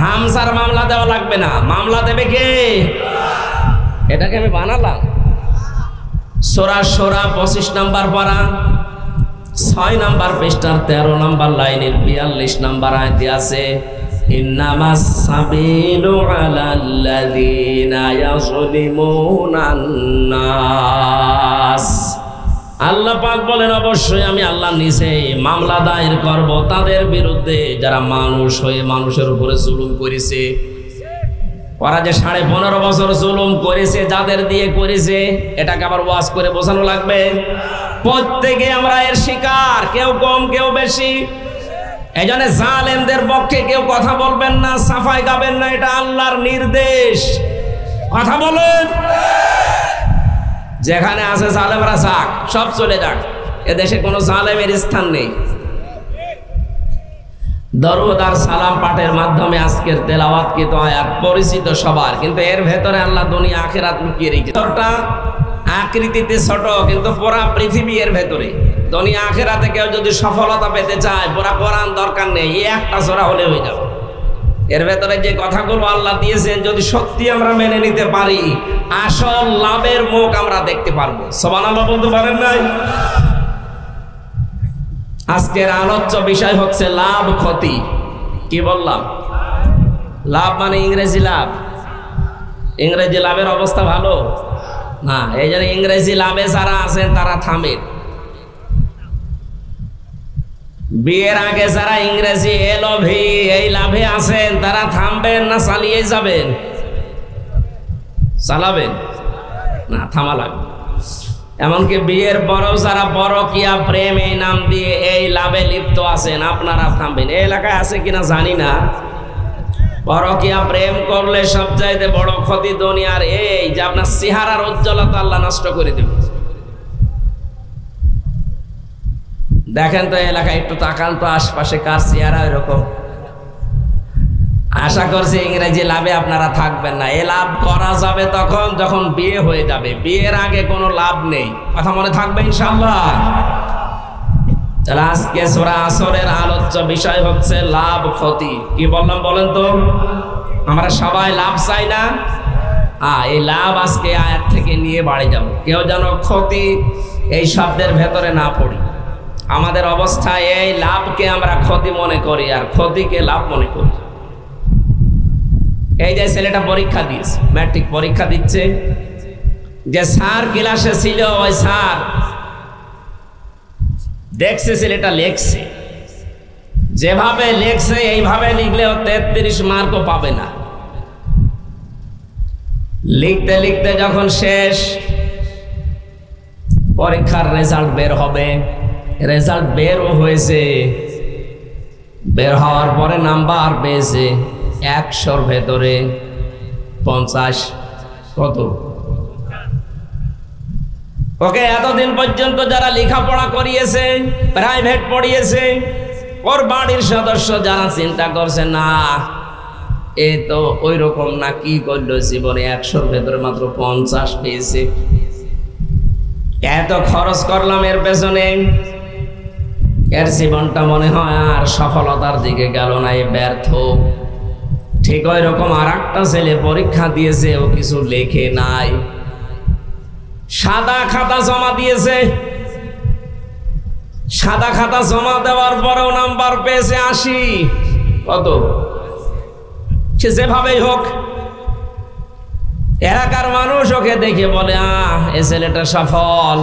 হামজার মামলা দেওয়া লাগবে না, মামলা দেবে কে? এটাকে আমি বানালাম। সূরা সূরা 25 নম্বর পারা 6 নম্বর পৃষ্ঠার 13 নম্বর লাইনের 42 নম্বর আয়াতে আছে, ইন্নামাস সাবিলু আলাল্লাযিনা ইয়াযলিমুনান নাস। আল্লাহ পাক বলেন, অবশ্যই আমি আল্লাহ নিজে মামলা দায়ের করব তাদের বিরুদ্ধে যারা মানুষ হয়ে মানুষের উপরে জুলুম করেছে। ওরা যে 15.5 বছর জুলুম করেছে, যাদের দিয়ে করেছে, এটাকে আবার ওয়াজ করে বোঝানো লাগবে? প্রত্যেকে আমরা এর শিকার, কেউ কম কেউ বেশি। এই জন্য জালেমদের পক্ষে কেউ কথা বলবেন না, সাফাই গাবেন না, এটা আল্লাহর নির্দেশ। কথা বলেন। যেখানে আছে জালেমরা যাক, সব চলে যাক, এদেশে কোনো জালেমের স্থান নেই। দরুদ আর সালাম পাঠের মাধ্যমে আজকের তেলাওয়াতকৃত আয়াত পরিচিত সবার, কিন্তু এর ভেতরে আল্লাহ দুনিয়া আখিরাত লুকিয়ে রেখেছে। আকৃতিতে ছোট, কিন্তু পুরা পৃথিবী এর ভেতরে। দুনিয়া আখিরাতে কেউ যদি সফলতা পেতে চায়, পুরা কোরআন দরকার নেই, এই একটা সূরা হলে হয়ে যাবে। এর ভেতরে যে কথাগুলো আল্লাহ দিয়েছেন, যদি সত্যি আমরা মেনে নিতে পারি, আসল লাভের মুখ আমরা দেখতে পারবো। সুবহানাল্লাহ বলতে পারেন নাই? আজকের আলোচ্য বিষয় হচ্ছে লাভ ক্ষতি। কি বললাম? লাভ মানে ইংরেজি লাভ। ইংরেজি লাভের অবস্থা ভালো না, এই জন্য ইংরেজি লাভে যারা আছেন তারা থামেন। বিয়ের আগে যারা ইংরেজি এলভি এই লাভে আছেন তারা থামবেন না চালিয়ে যাবেন? চালাবেন না, থামা লাগবে। এমনকি বিয়ের পরেও যারা পরকীয়া প্রেম এই নাম দিয়ে এই লাভে লিপ্ত আছেন, আপনারা থামবেন। এই এলাকায় আছে কিনা জানি না, পরকীয়া প্রেম করলে সবচাইতে বড় ক্ষতি দুনিয়ার এই যে আপনার চেহারার উজ্জ্বলতা আল্লাহ নষ্ট করে দেবে। দেখেন তো এলাকায়, একটু তাকান তো আশপাশে কার চেহারা এরকম। আশা করছি ইংরেজি লাভে আপনারা থাকবেন না। এ লাভ করা যাবে তখন যখন বিয়ে হয়ে যাবে, বিয়ের আগে কোনো লাভ নেই। কথা মনে থাকবে ইনশাআল্লাহ। তাহলে আজকে সূরা আসরের আলোচ্য বিষয় হচ্ছে লাভ ক্ষতি। কি বললাম বলেন তো? আমরা সবাই লাভ চাই না? এই লাভ আজকে আয়াত থেকে নিয়ে বাড়ি যাব। কেউ যেন ক্ষতি এই শব্দের ভেতরে না পড়ি। আমাদের অবস্থায় এই লাভকে আমরা ক্ষতি মনে করি আর ক্ষতিকে লাভ মনে করি। এই যে ছেলেটা পরীক্ষা দিয়েছে, ম্যাট্রিক পরীক্ষা দিচ্ছে, যে স্যার ক্লাসে ছিল ওই স্যার দেখছে ছেলেটা লেখছে, যেভাবে লেখছে এইভাবে লিখলেও 33 মার্কও পাবে না। লিখতে লিখতে যখন শেষ, পরীক্ষার রেজাল্ট বের হবে, রেজাল্ট বেরও হয়েছে। বের হওয়ার পরে নাম্বার পেয়েছে 100-র ভেতরে 50। কত? ওকে এতদিন পর্যন্ত যারা লেখাপড়া করিয়েছে, প্রাইভেট পড়িয়েছে, ওর বাড়ির সদস্য যারা চিন্তা করছে না এ তো ওই রকম না, কি করলো জীবনে 100-র ভেতরে মাত্র 50 পেয়েছে, এত খরচ করলাম এর পেছনে, এর জীবনটা মনে হয় আর সফলতার দিকে গেল না, এ ব্যর্থ। ঠিক ওই রকম আর একটা ছেলে পরীক্ষা দিয়েছে, ও কিছু লেখে নাই, সাদা খাতা জমা দিয়েছে, সাদা খাতা জমা দেওয়ার পরেও নাম্বার পেয়েছে 80। কত? সে যেভাবেই হোক এলাকার মানুষ ওকে দেখে বলে এ ছেলেটা সফল,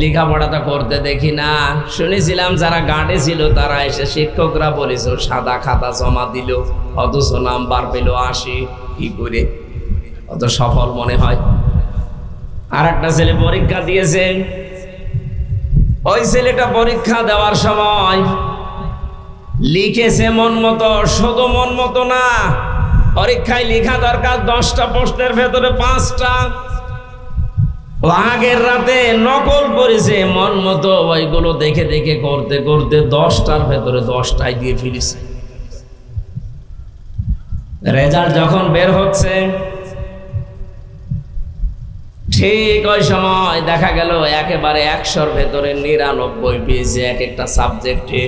লেখাপড়াটা করতে দেখি না। শুনেছিলাম যারা গার্ডে ছিল তারা এসে শিক্ষকরা বলেছে সাদা খাতা জমা দিল, অথচ নাম্বার পেল 80, কি করে অত সফল মনে হয়? আর একটা ছেলে পরীক্ষা দিয়েছে, ওই ছেলেটা পরীক্ষা দেওয়ার সময় লিখেছে মন মতো, শুধু মন মতো না, পরীক্ষায় লেখা দরকার 10টা প্রশ্নের ভেতরে 5টা, ও আগের রাতে নকল করেছে মন মতো, ওইগুলো দেখে দেখে করতে করতে 10টার ভেতরে 10টাই দিয়ে ফেলেছে। রেজাল্ট যখন বের হচ্ছে ঠিক ওই সময় দেখা গেল একেবারে 100-র ভেতরে 99 পেয়েছে এক একটা সাবজেক্টে।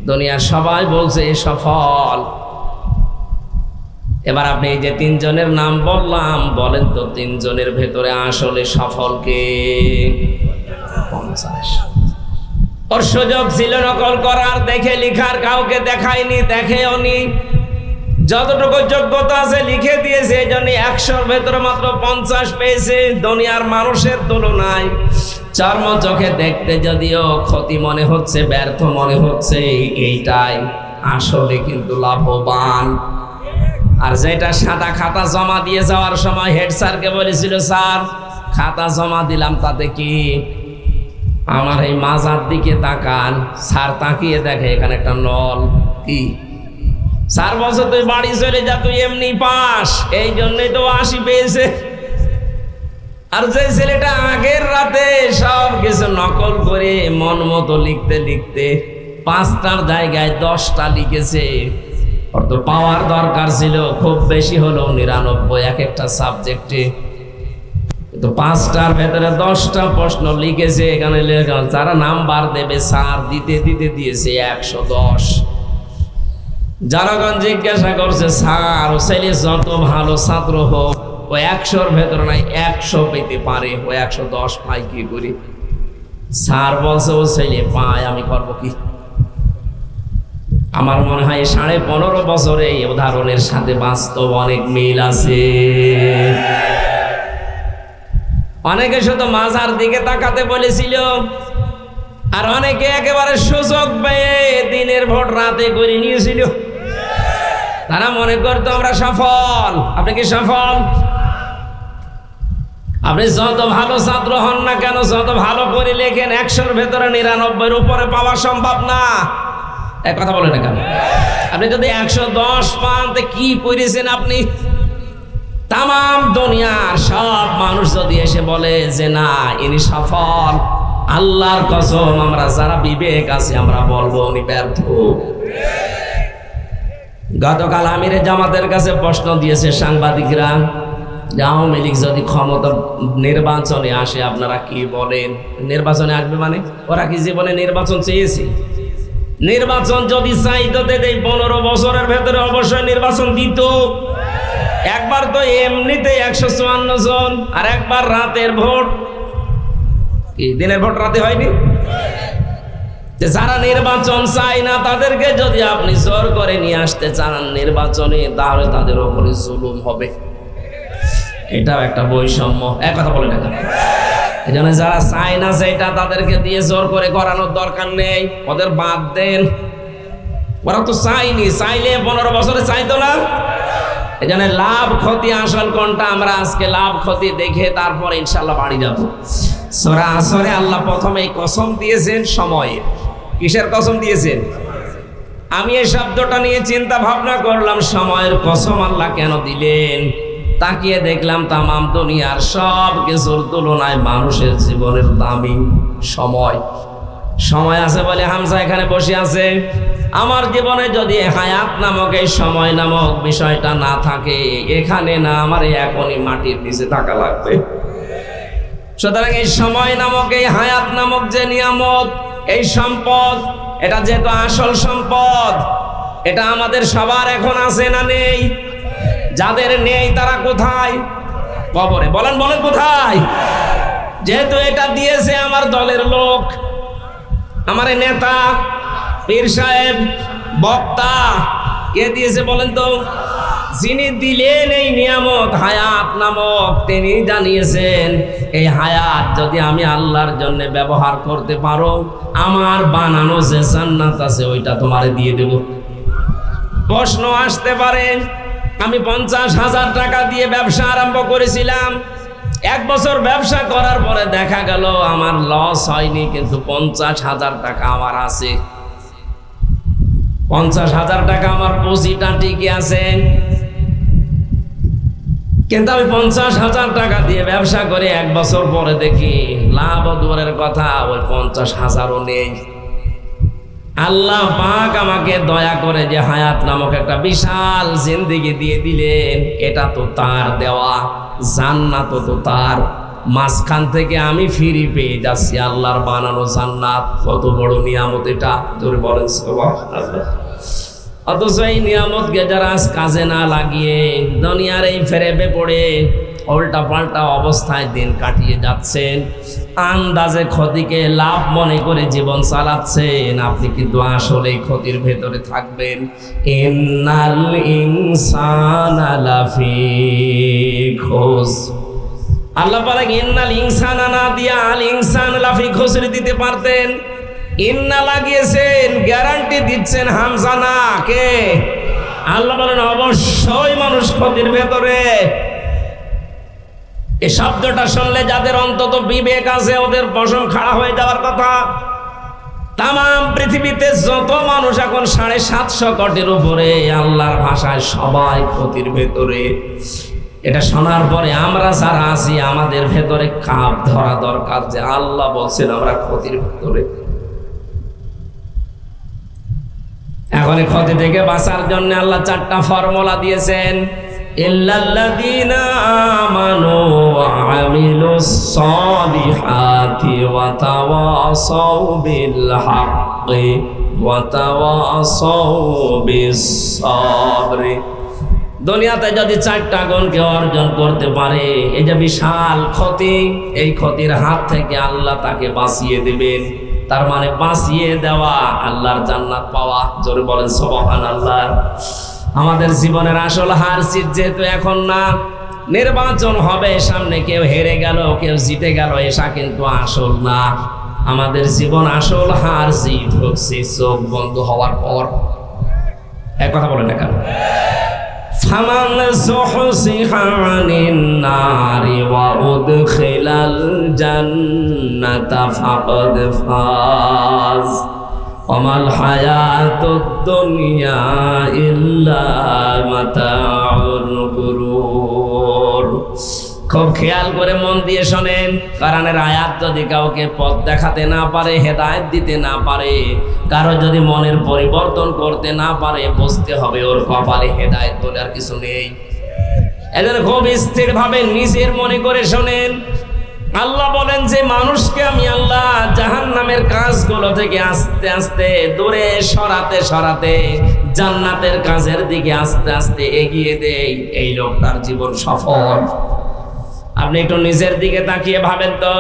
দুনিয়ার সবাই বলছে সফল। এবার আপনি এই যে 3 জনের নাম বললাম, বলেন তো 3 জনের ভেতরে আসলে সফল কে? 50। ওর সুযোগ ছিল নকল করার, দেখে লিখার, কাউকে দেখায়নি, দেখেও নি, যতটুকু যোগ্যতা আছে লিখে দিয়েছে, এই জন্য 100-র ভেতরে মাত্র 50 পেয়েছে। দুনিয়ার মানুষের তুলনায় চর্ম চোখে দেখতে যদিও ক্ষতি মনে হচ্ছে, ব্যর্থ মনে হচ্ছে, এইটাই আসলে কিন্তু লাভবান। আর যেটা সাদা খাতা জমা দিয়ে যাওয়ার সময় হেড স্যারকে বলেছিল, স্যার খাতা জমা দিলাম তাতে কি, আমার এই মাজার দিকে তাকান। স্যার তাকিয়ে দেখে এখানে একটা নল, কি? স্যার বছর তুই বাড়ি চলে যা, তুই এমনি পাস, এই জন্যই তো 80 পেয়েছে। আর যে ছেলেটা আগের রাতে সব কিছু নকল করে মন মতো লিখতে লিখতে 5টার জায়গায় 10টা লিখেছে, ওর তো পাওয়ার দরকার ছিল খুব বেশি হলো 99 এক একটা সাবজেক্টে, তো 5টার ভেতরে 10টা প্রশ্ন লিখেছে। এখানে যারা নাম্বার দেবে স্যার দিতে দিতে দিয়েছে 110। যারাগণ জিজ্ঞাসা করছে স্যার ও ছেলে যত ভালো ছাত্র হোক ও 100-র ভেতরে নাই 100 পেতে পারে, ও 110 পায় কি করি? স্যার বলছে ও ছেলে পায়, আমি করবো কি? আমার মনে হয় 15.5 বছরে এই উদাহরণের সাথে বাস্তব অনেক মিল আছে। অনেকে শুধু মাজার দিকে তাকাতে বলেছিল, আর অনেকে একেবারে সুযোগ পেয়ে দিনের ভোট রাতে করে নিয়েছিল। তারা মনে করতো আমরা সফল। আপনি কি সফল? আপনি যত ভালো ছাত্র হন না কেন, যত ভালো করে লেখেন, 100-র ভেতরে 99-এর উপরে পাওয়া সম্ভব না। এক কথা বলে না কেন? আপনি যদি 110 পান তো কি করেছেন আপনি? তাম দুনিয়ার সব মানুষ যদি এসে বলে যে না ইনি সফল, আল্লাহর কসম আমরা যারা বিবেক আছে আমরা বলবো উনি ব্যর্থ। গতকাল আমিরে জামাতের কাছে প্রশ্ন দিয়েছে সাংবাদিকরা, আওয়ামী লীগ যদি ক্ষমতা নির্বাচনে আসে আপনারা কি বলেন? নির্বাচনে আসবে মানে ওরা কি জীবনে নির্বাচন চেয়েছে? নির্বাচন যদি চাইতো এই 15 বছরের ভেতরে অবশ্যই নির্বাচন দিত। একবার তো এমনিতে 154 জন, আর একবার রাতের ভোট। কি দিনের ভোট রাতে হয়নি? যারা নির্বাচন চায় না তাদেরকে যদি আপনি জোর করে নিয়ে আসতে চান নির্বাচনে, তাহলে তাদের উপরে জুলুম হবে। এটাও একটা বৈষম্য। এক কথা বলে না কেন? এই জন্য যারা চায় না সেটা তাদেরকে দিয়ে জোর করে করানোর দরকার নেই, ওদের বাদ দেন। ওরা তো চাইনি, চাইলে 15 বছরে চাইতো না। এই জন্য লাভ ক্ষতি আসল কোনটা আমরা আজকে লাভ ক্ষতি দেখে তারপর ইনশাল্লাহ বাড়ি যাব। সূরা আসরে আল্লাহ প্রথমে কসম দিয়েছেন সময়ের। কিসের কসম দিয়েছেন? আমি এই শব্দটা নিয়ে চিন্তা ভাবনা করলাম, সময়ের কসম আল্লাহ কেন দিলেন? তাকিয়ে দেখলাম তামাম দুনিয়ার সব কিছুর তুলনায় মানুষের জীবনের দামি সময়। সময় আছে বলে হামজা এখানে বসে আছে। আমার জীবনে যদি হায়াত নামক এই সময় নামক বিষয়টা না থাকে, এখানে না, আমার এখনই মাটির নিচে থাকা লাগবে। সুতরাং এই সময় নামক, এই হায়াত নামক যে নিয়ামত, এই সম্পদ, এটা যেহেতু আসল সম্পদ, এটা আমাদের সবার এখন আছে না নেই? যাদের নেই তারা কোথায়? কবরে। বলেন বলেন কোথায়? যেহেতু এটা দিয়েছে আমার দলের লোক, আমার নেতা, পীর সাহেব, বক্তা, কে দিয়েছে বলেন তো? যিনি দিলেন এই নিয়ামত হায়াত নামক, তিনি জানিয়েছেন এই হায়াত যদি আমি আল্লাহর জন্য ব্যবহার করতে পারো, আমার বানানো যে জান্নাত আছে ওইটা তোমারে দিয়ে দেব। প্রশ্ন আসতে পারে, আমি 50,000 টাকা দিয়ে ব্যবসা আরম্ভ করেছিলাম, 1 বছর ব্যবসা করার পরে দেখা গেল আমার লস হয়নি, কিন্তু 50,000 টাকা আমার আছে। 50,000 টাকা আমার পুঁজিটা ঠিকই আছে, কিন্তু আমি 50,000 টাকা দিয়ে ব্যবসা করে 1 বছর পরে দেখি লাভ দূরের কথা, ওই 50,000ও নেই। আল্লাহ পাক আমাকে দয়া করে যে হায়াত নামক একটা বিশাল জিন্দেগি দিয়ে দিলেন, এটা তো তার দেওয়া, জান্নাত তো তার। মাঝখান থেকে আমি ফিরে পেয়ে যাচ্ছি আল্লাহর বানানো জান্নাত। কত বড় নিয়ামত এটা, জোরে বলেন সুবহানাল্লাহ। অথচ এই নিয়ামতকে যারা কাজে না লাগিয়ে দুনিয়ার এই ফেরেবে পড়ে উল্টা পাল্টা অবস্থায় দিন কাটিয়ে যাচ্ছেন, আন্দাজে ক্ষতিকে লাভ মনে করে জীবন চালাচ্ছেন, আপনি কিন্তু আসলে ক্ষতির ভেতরে থাকবেন। ইন্নাল ইনসানা লাফি খুস। আল্লাহ পাক ইন্নাল ইনসানা না দিয়া আল ইনসান লাফি খুসরি দিতে পারতেন। ইন্না লাগিয়েছেন, গ্যারান্টি দিচ্ছেন হামজা না, কে? আল্লাহ বলেন অবশ্যই মানুষ ক্ষতির ভেতরে। এই শব্দটা শুনলে যাদের অন্তত বিবেক আছে ওদের পশম খাড়া হয়ে যাওয়ার কথা। তাম পৃথিবীতে যত মানুষ এখন 750 কোটির উপরে, আল্লাহর ভাষায় সবাই ক্ষতির ভেতরে। এটা শোনার পরে আমরা যারা আছি আমাদের ভেতরে কাপ ধরা দরকার যে আল্লাহ বলছেন আমরা ক্ষতির ভেতরে। এখন ক্ষতি থেকে বাঁচার জন্য আল্লাহ 4টা ফর্মুলা দিয়েছেন। ইল্লাল্লাযীনা আমানু ওয়া আমিলুস সালিহাতি ওয়া তাওয়াসাউ বিল হাক্কি ওয়া তাওয়াসাউ বিস সাবরি। দুনিয়াতে যদি 4টা গুণকে অর্জন করতে পারে, এই যে বিশাল ক্ষতি, এই ক্ষতির হাত থেকে আল্লাহ তাকে বাঁচিয়ে দেবেন। তার মানে বাঁচিয়ে দেওয়া, আল্লাহর জান্নাত পাওয়া। জোরে বলেন সুবহানাল্লাহ। আমাদের জীবনের আসল হার জিত যেহেতু এখন না, নির্বাচন হবে সামনে, কেউ হেরে গেল কেউ জিতে গেল, এসা কিন্তু আসল না। আমাদের জীবন আসল হার জিত হচ্ছে চোখ বন্ধ হওয়ার পর। এক কথা বলেন না কেন? ফামান যুহজিহা আনিন নারি ওয়া উদখিলাল জান্নাতা ফাকাদ ফাজ ওয়া মাল হায়াতুদ দুনিয়া ইল্লা মাতাউল গুরুর। খুব খেয়াল করে মন দিয়ে শোনেন, কোরআনের আয়াত যদি কাউকে পথ দেখাতে না পারে, হেদায়েত দিতে না পারে, কারো যদি মনের পরিবর্তন করতে না পারে, বুঝতে হবে ওর কপালে হেদায়েত বলে আর কিছু নেই। এজন্য খুব স্থিরভাবে নিজের মনে করে শোনেন। আল্লাহ বলেন যে মানুষকে আমি আল্লাহ জাহান্নামের কাজগুলো থেকে আস্তে আস্তে দূরে সরাতে সরাতে জান্নাতের কাজের দিকে আস্তে আস্তে এগিয়ে দেই, এই লোকটার জীবন সফল। আপনি একটু নিজের দিকে তাকিয়ে ভাবেন তো,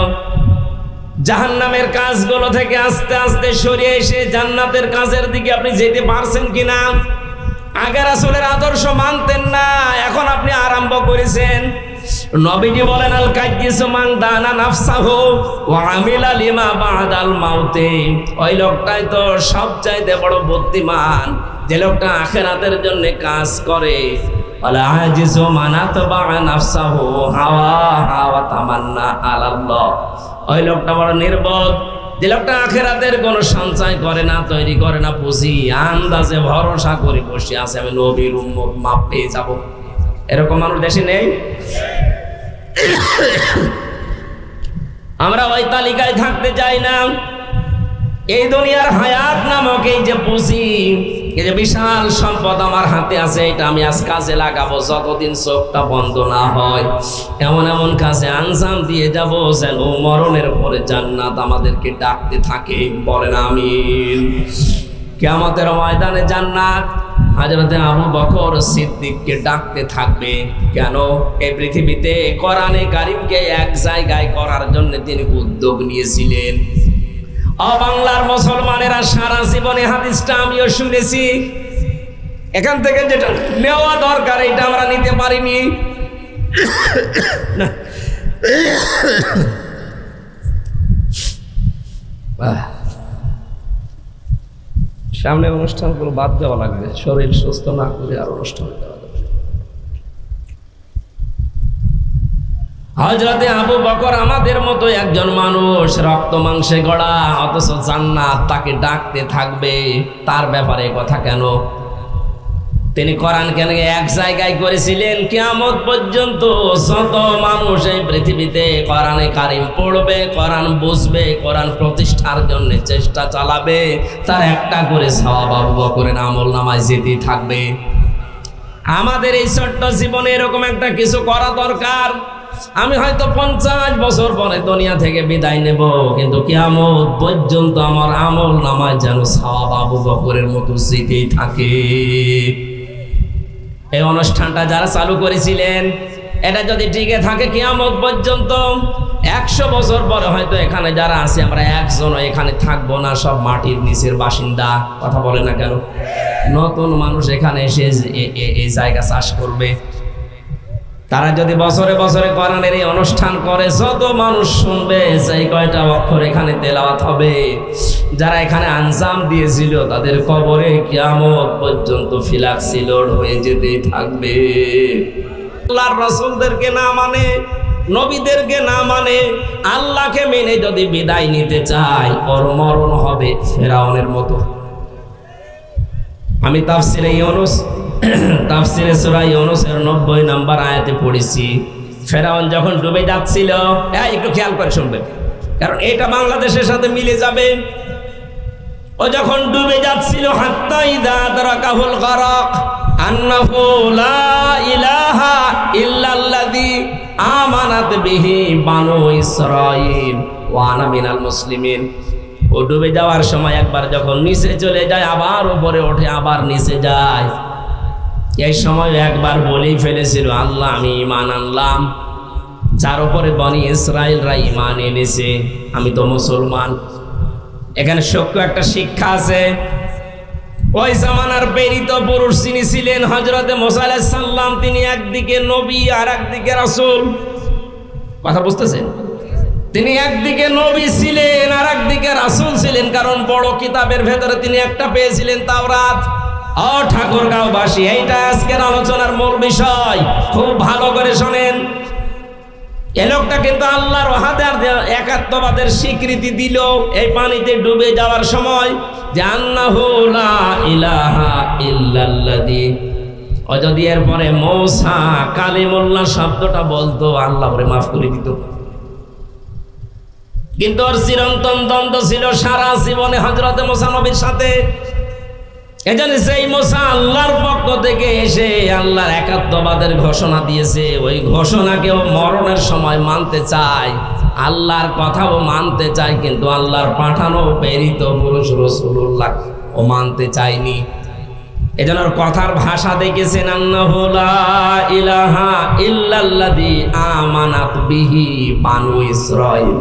জাহান্নামের কাজগুলো থেকে আস্তে আস্তে সরিয়ে এসে জান্নাতের কাজের দিকে আপনি যেতে পারছেন কিনা? আগে রাসূলের আদর্শ মানতেন না, এখন আপনি আরম্ভ করেছেন। নবীজি বলেন আল কাইয়িসু মান দানা নাফসাহু ওয়া আমিলা লিমা বাদাল মাউতে। ওই লোকটাই তো সবচাইতে বড় বুদ্ধিমান, যে লোকটা আখিরাতের জন্য কাজ করে। ওয়ালা আজিজু মান আতবা নাফসাহু হাওয়া হাওয়া তামান্না আলাল্লাহ। ওই লোকটা বড় নির্বোধ, যে লোকটা আখিরাতের কোনো সঞ্চয় করে না, তৈরি করে না পুঁজি, আন্দাজে ভরসা করে বসে আছে আমি নবীর উম্মত মাপ পেয়ে যাব। এরকম মানুষ দেশে নেই। আমরা ওই তালিকায় থাকতে চাই না। এই দুনিয়ার হায়াত নামক এই যে পুঁজি, এই যে বিশাল সম্পদ আমার হাতে আছে, এটা আমি আজ কাজে লাগাবো যতদিন চোখটা বন্ধ না হয়। এমন এমন কাজে আঞ্জাম দিয়ে যাব যেন মরণের পরে জান্নাত আমাদেরকে ডাকতে থাকে। বলেন আমিন। কিয়ামতের ময়দানে জান্নাত হযরতে আবু বকর সিদ্দিককে ডাকতে থাকবে। কেন? এই পৃথিবীতে কোরআনে কারীমকে এক জায়গায় করার জন্য তিনি উদ্যোগ নিয়েছিলেন। বাংলার মুসলমানেরা সারা জীবনে হাদিসটা আমিও শুনেছি, এখান থেকে যেটা নেওয়া দরকার এটা আমরা নিতে পারিনি। সামনে অনুষ্ঠানগুলো বাদ দেওয়া লাগবে, শরীর সুস্থ না করে আর অনুষ্ঠান দেওয়া যাবে। হযরতে আবু বকর আমাদের মতো একজন মানুষ, রক্ত মাংসে গড়া, অথচ জান্নাত তাকে ডাকতে থাকবে। তার ব্যাপারে কথা কেন? তিনি কোরআন কেন এক জায়গায় করেছিলেন? কিয়ামত পর্যন্ত যত মানুষ এই পৃথিবীতে কোরআনে কারীম পড়বে, কোরআন বুঝবে, কোরআন প্রতিষ্ঠার জন্য চেষ্টা চালাবে, তার একটা করে সওয়াব আবু বকরের আমলনামায় যেতেই থাকবে। আমাদের এই ছোট্ট জীবনে এরকম একটা কিছু করা দরকার। আমি হয়তো 50 বছর পরে দুনিয়া থেকে বিদায় নেব, কিন্তু কিয়ামত পর্যন্ত আমার আমলনামায় যেন সওয়াব আবু বকরের মতো যেতেই থাকে। এই অনুষ্ঠানটা যারা চালু করেছিলেন, এটা যদি টিকে থাকে কিয়ামত পর্যন্ত, 100 বছর পরে হয়তো এখানে যারা আছে আমরা একজনও এখানে থাকবো না, সব মাটির নিচের বাসিন্দা। কথা বলে না কেন? নতুন মানুষ এখানে এসে এই জায়গা চাষ করবে। তারা যদি বছরে বছরে কোরআনের এই অনুষ্ঠান করে, যত মানুষ শুনবে সেই কয়টা অক্ষর এখানে তেলাওয়াত হবে। যারা এখানে আঞ্জাম দিয়েছিল তাদের কবরে কিয়ামত পর্যন্ত ফিলাক্সি লোড হয়ে যেতেই থাকবে। আল্লাহর রাসূলদেরকে না মানে, নবীদেরকে না মানে, আল্লাহকে মেনে যদি বিদায় নিতে চায়, ওর মরণ হবে ফেরাউনের মতো। আমি তাফসিরে ইউনূস, তাফসিরে সূরা ইউনূসের 90 নম্বর আয়াতে পড়েছি, ফেরাউন যখন ডুবে যাচ্ছিল, একটু খেয়াল করে শুনবেন কারণ এটা বাংলাদেশের সাথে মিলে যাবে। ও যখন ডুবে যাচ্ছিল, হাত্তা ইযা আদরাকাহুল গরাক আন্নাহু লা ইলাহা ইল্লাল্লাযী আমানাত বিহি বানু ইসরাঈল ওয়া আনা মিনাল মুসলিমিন। ও ডুবে যাওয়ার সময় একবার যখন নিচে চলে যায়, আবার উপরে ওঠে, আবার নিচে যায়। এই সময় একবার বলেই ফেলেছিল, আল্লাহ আমি ঈমান আনলাম, যার উপরে বনি ইসরাইলরা ঈমান এনেছে, আমি তো মুসলমান। এখানে সূক্ষ্ম একটা শিক্ষা আছে। ওই জামানার প্রেরিত পুরুষ যিনি ছিলেন হযরতে মুসা আলাইহিস সালাম, তিনি একদিকে নবী আর একদিকে রাসূল। কথা বুঝতেছেন? তিনি একদিকে নবী ছিলেন আর একদিকে রাসূল ছিলেন, কারণ বড় কিতাবের ভেতরে তিনি একটা পেয়েছিলেন, তাওরাত। ঠাকুরগাঁওবাসী, এইটা আজকের আলোচনার মূল বিষয়, খুব ভালো করে শোনেন। এ লোকটা কিন্তু আল্লাহর ওয়াহদার একাত্মবাদের স্বীকৃতি দিল এই পানিতে ডুবে যাওয়ার সময়, যে আন্নাহু লা ইলাহা ইল্লাল্লাযী। ও যদি এরপরে মূসা কালিমুল্লাহ শব্দটা বলতো, আল্লাহ ওরে মাফ করে দিত। কিন্তু ওর চিরন্তন দ্বন্দ্ব ছিল সারা জীবনে হযরতে মুসা নবীর সাথে। এজন্য সেই মুসা আল্লাহর পক্ষ থেকে এসে আল্লাহর একাত্মবাদের ঘোষণা দিয়েছে, ওই ঘোষণাকেও মরণের সময় মানতে চায়, আল্লাহর কথাও মানতে চায়, কিন্তু আল্লাহর পাঠানো প্রেরিত পুরুষ রাসূলুল্লাহ ও মানতে চায়নি। এজন্য ওর কথার ভাষা দেখেছেন, আন্নাহু লা ইলাহা ইল্লাল্লাযী আমানাত বিহি বানু ইসরাঈল।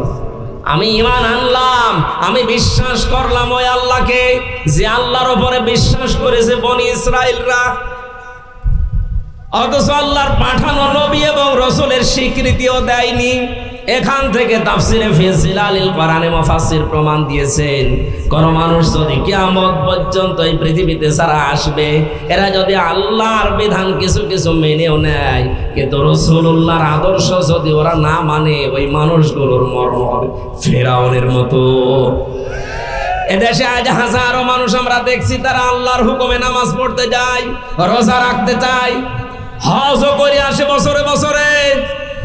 আমি ঈমান আনলাম, আমি বিশ্বাস করলাম ওই আল্লাহকে যে আল্লাহর উপরে বিশ্বাস করেছে বনি ইসরাইলরা। অথচ আল্লাহর পাঠানো নবী এবং রাসূলের স্বীকৃতিও দেয়নি। এখান থেকে তাফসিরে ফি জিলালিল কোরআনে মুফাসসির প্রমাণ দিয়েছেন, কোন মানুষ যদি কিয়ামত পর্যন্ত এই পৃথিবীতে যারা আসবে, এরা যদি আল্লাহর বিধান কিছু কিছু মেনেও নেয়, কিন্তু রাসূলুল্লাহর আদর্শ যদি ওরা না মানে, ওই মানুষগুলোর মরণ হবে ফেরাউনের মতো। এদেশে আজ হাজারো মানুষ আমরা দেখছি, তারা আল্লাহর হুকুমে নামাজ পড়তে যায়, রোজা রাখতে চায়, হজও করে আসে বছরে বছরে,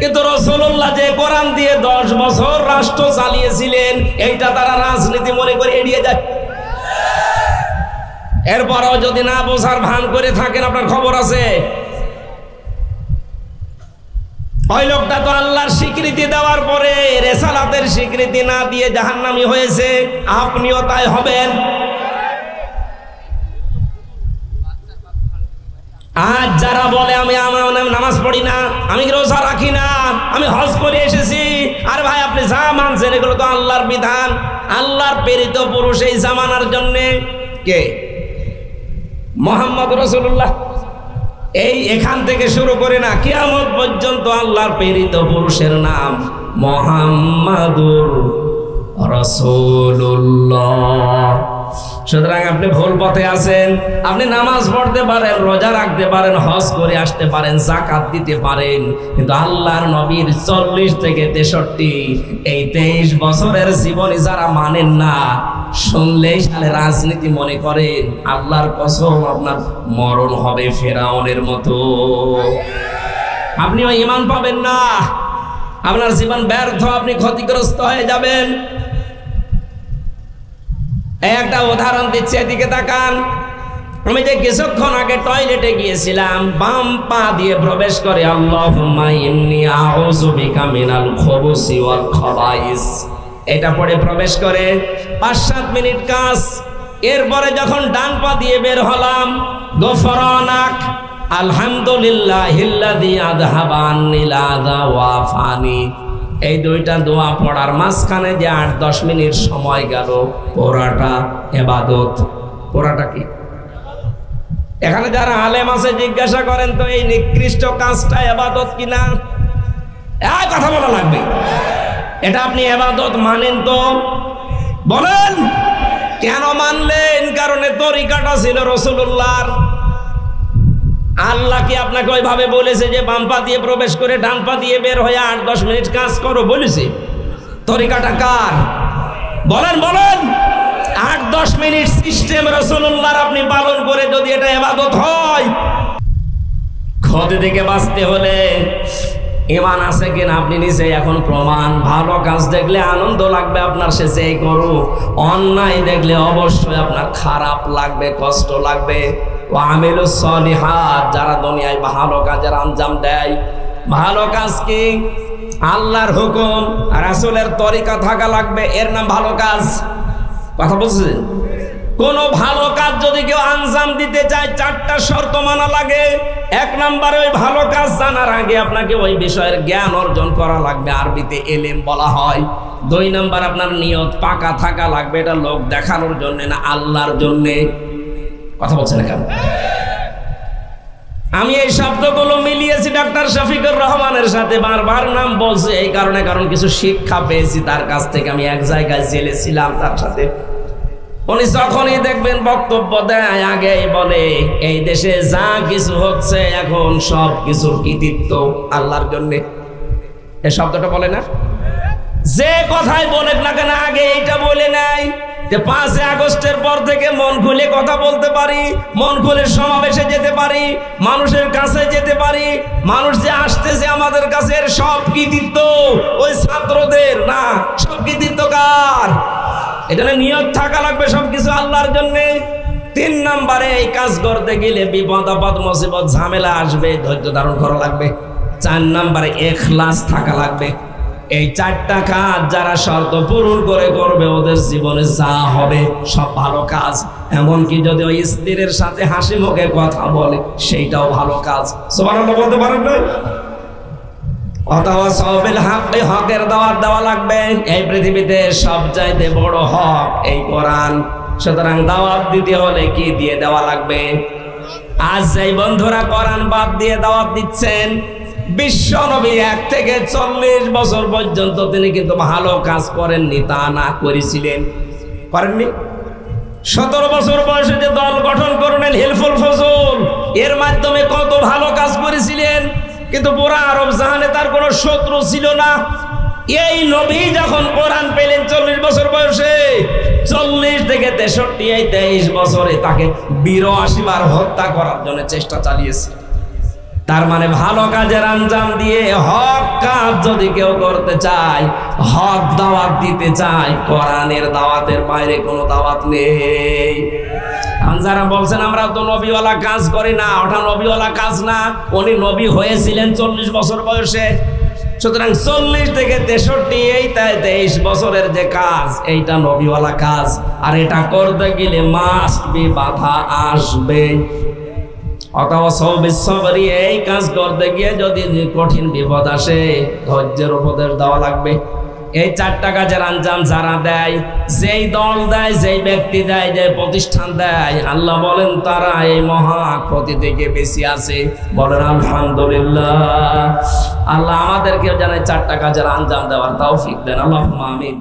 কিন্তু রাসূলুল্লাহ যে কোরআন দিয়ে 10 বছর রাষ্ট্র চালিয়েছিলেন এইটা তারা রাজনীতি মনে করে এড়িয়ে যায়। এরপরও যদি না বোঝার ভান করে থাকেন, আপনার খবর আছে। ওই লোকটা তো আল্লাহর স্বীকৃতি দেওয়ার পরে রেসালাতের স্বীকৃতি না দিয়ে জাহান্নামী হয়েছে, আপনিও তাই হবেন। আজ যারা বলে আমি নামাজ পড়ি না, আমি রোজা রাখি না, আমি হজ করে এসেছি, আর ভাই আপনি যা মানছেন এগুলো তো আল্লাহর বিধান, আল্লাহর প্রেরিত পুরুষ এই জামানার জন্যে কে? মুহাম্মদ রাসূলুল্লাহ। এখান থেকে শুরু করে না কিয়ামত পর্যন্ত আল্লাহর প্রেরিত পুরুষের নাম মুহাম্মাদুর রাসূলুল্লাহ। সুতরাং আপনি ভুল পথে আছেন। আপনি নামাজ পড়তে পারেন, রোজা রাখতে পারেন, হজ করে আসতে পারেন, যাকাত দিতে পারেন, কিন্তু আল্লাহর নবীর 40 থেকে 63 এই 23 বছরের জীবনে যারা মানেন না, শুনলেই সালে রাজনীতি মনে করেন, আল্লাহর কসম আপনার মরণ হবে ফেরাউনের মতো। আপনিও ঈমান পাবেন না, আপনার জীবন ব্যর্থ, আপনি ক্ষতিগ্রস্ত হয়ে যাবেন। একটা উদাহরণ দিচ্ছি, এদিকে তাকান। আমি যে কিছুক্ষণ আগে টয়লেটে গিয়েছিলাম, বাম পা দিয়ে প্রবেশ করে আল্লাহুম্মা ইন্নী আউযু বিকা মিনাল খুবুসি ওয়াল খাবাইস, এটা পড়ে প্রবেশ করে 5-7 মিনিট কাজ। এরপরে যখন ডান পা দিয়ে বের হলাম, গফরানাক আলহামদুলিল্লাহিল্লাযী আযহাবা আন্নিল আযা ওয়া আফানি, এই দুইটা দোয়া পড়ার মাঝখানে যে 8-10 মিনিট সময় গেল, পুরাটা ইবাদত। পুরাটা কি? এখানে যারা আলেম আছে জিজ্ঞাসা করেন তো এই নিকৃষ্ট কাজটা ইবাদত কিনা? এই কথা বলা লাগবে। এটা আপনি ইবাদত মানেন তো বলেন, কেন মানলেন? কারণ তরিকাটা ছিল রাসূলুল্লাহর। আল্লাহ কি আপনাকে ওইভাবে বলেছে যে বাম পা দিয়ে প্রবেশ করে ডান পা দিয়ে বের হয়ে 8-10 মিনিট কাজ করো বলেছে? তরিকাটা কার? বলেন বলেন। 8-10 মিনিট সিস্টেম রাসূলুল্লাহর আপনি পালন করে যদি এটা ইবাদত হয়, ক্ষতি থেকে বাঁচতে হলে ঈমান আছে কিনা আপনি নিজে এখন প্রমাণ। ভালো কাজ দেখলে আনন্দ লাগবে আপনার, সে যেই করুক। অন্যায় দেখলে অবশ্যই আপনার খারাপ লাগবে, কষ্ট লাগবে। ওয়া আমিলুস সলিহাত, যারা দুনিয়ায় ভালো কাজের আঞ্জাম দেয়। ভালো কাজ কি? আল্লাহর হুকুম, রাসূলের তরিকা থাকা লাগবে, এর নাম ভালো কাজ। কথা বলছেন? কোন ভালো কাজ যদি কেউ আঞ্জাম দিতে চায় 4টা শর্ত মানা লাগে। 1 নম্বরে ওই ভালো কাজ জানার আগে আপনাকে ওই বিষয়ের জ্ঞান অর্জন করা লাগবে, আরবিতে এলেম বলা হয়। 2 নম্বর আপনার নিয়ত পাকা থাকা লাগবে, এটা লোক দেখানোর জন্য না, আল্লাহর জন্যে। কথা বলছেন কেন? আমি এই শব্দগুলো মিলিয়েছি ডক্টর শফিকুর রহমানের সাথে, বারবার নাম বলছে এই কারণে, কারণ কিছু শিক্ষা পেয়েছি তার কাছ থেকে। আমি এক জায়গায় জেলে ছিলাম তার সাথে। উনি যখনই দেখবেন বক্তব্য দেয়, আগেই বলে এই দেশে যা কিছু হচ্ছে এখন সব কিছুর কৃতিত্ব আল্লাহর জন্য। এই শব্দটা বলে না? যে কথাই বলেন না কেন আগে এইটা বলে নাই যে 5 আগস্টের পর থেকে মন খুলে কথা বলতে পারি, মন খুলে সমাবেশে যেতে পারি, মানুষের কাছে যেতে পারি। মানুষ যে আসতেছে আমাদের কাছে, এর সব কৃতিত্ব ওই ছাত্রদের না, সব কৃতিত্ব কার? এখানে নিয়ত থাকা লাগবে সবকিছু আল্লাহর জন্যে। 3 নম্বরে এই কাজ করতে গেলে বিপদ আপদ মুসিবত ঝামেলা আসবে, ধৈর্য ধারণ করা লাগবে। 4 নম্বরে ইখলাস থাকা লাগবে। এই 4টা কাজ যারা শর্ত পূরণ করে করবে, ওদের জীবনে যা হবে সব ভালো কাজ। এমনকি যদি ওই স্ত্রীর সাথে হাসি মুখে কথা বলে, সেইটাও ভালো কাজ। সুবহানাল্লাহ বলতে পারেন না? অথবা সবিল হকে, হকের দাওয়াত দেওয়া লাগবে। এই পৃথিবীতে সবচাইতে বড় হক এই কোরআন। সুতরাং দাওয়াত দিতে হলে কি দিয়ে দেওয়া লাগবে? আজ যেই বন্ধুরা কোরআন বাদ দিয়ে দাওয়াত দিচ্ছেন, বিশ্ব নবী 1 থেকে 40 বছর পর্যন্ত তিনি কিন্তু ভালো কাজ করেননি তা না, করেছিলেন? করেননি? 17 বছর বয়সে যে দল গঠন করলেন হিলফুল ফজল, এর মাধ্যমে কত ভালো কাজ করেছিলেন, কিন্তু পুরা আরব জাহানে তার কোনো শত্রু ছিল না। এই নবী যখন কোরআন পেলেন 40 বছর বয়সে, 40 থেকে 63 এই 23 বছরে তাকে 82 বার হত্যা করার জন্য চেষ্টা চালিয়েছে। তার মানে ভালো কাজের আঞ্জাম দিয়ে হক কাজ যদি কেউ করতে চায়, হক দাওয়াত দিতে চায়, কোরআনের দাওয়াতের বাইরে কোনো দাওয়াত নেই। যারা বলছেন আমরা তো নবীওয়ালা কাজ করি না, ওটা নবীওয়ালা কাজ না। উনি নবী হয়েছিলেন 40 বছর বয়সে, সুতরাং 40 থেকে 63 এই 23 বছরের যে কাজ, এইটা নবীওয়ালা কাজ। আর এটা করতে গেলে মাস্ট বি বাধা আসবে। অথবা সবরি এই কাজ করতে গিয়ে যদি কঠিন বিপদ আসে, ধৈর্যের উপদেশ দেওয়া লাগবে। এই 4টা কাজের আঞ্জাম যারা দেয়, যেই দল দেয়, যেই ব্যক্তি দেয়, যে প্রতিষ্ঠান দেয়, আল্লাহ বলেন তারা এই মহা ক্ষতি থেকে বেশি আছে। বলেন আলহামদুলিল্লাহ। আল্লাহ আমাদেরকে যেন 4টা কাজের আঞ্জাম দেওয়ার তৌফিক দেন। আল্লাহুম্মা আমিন।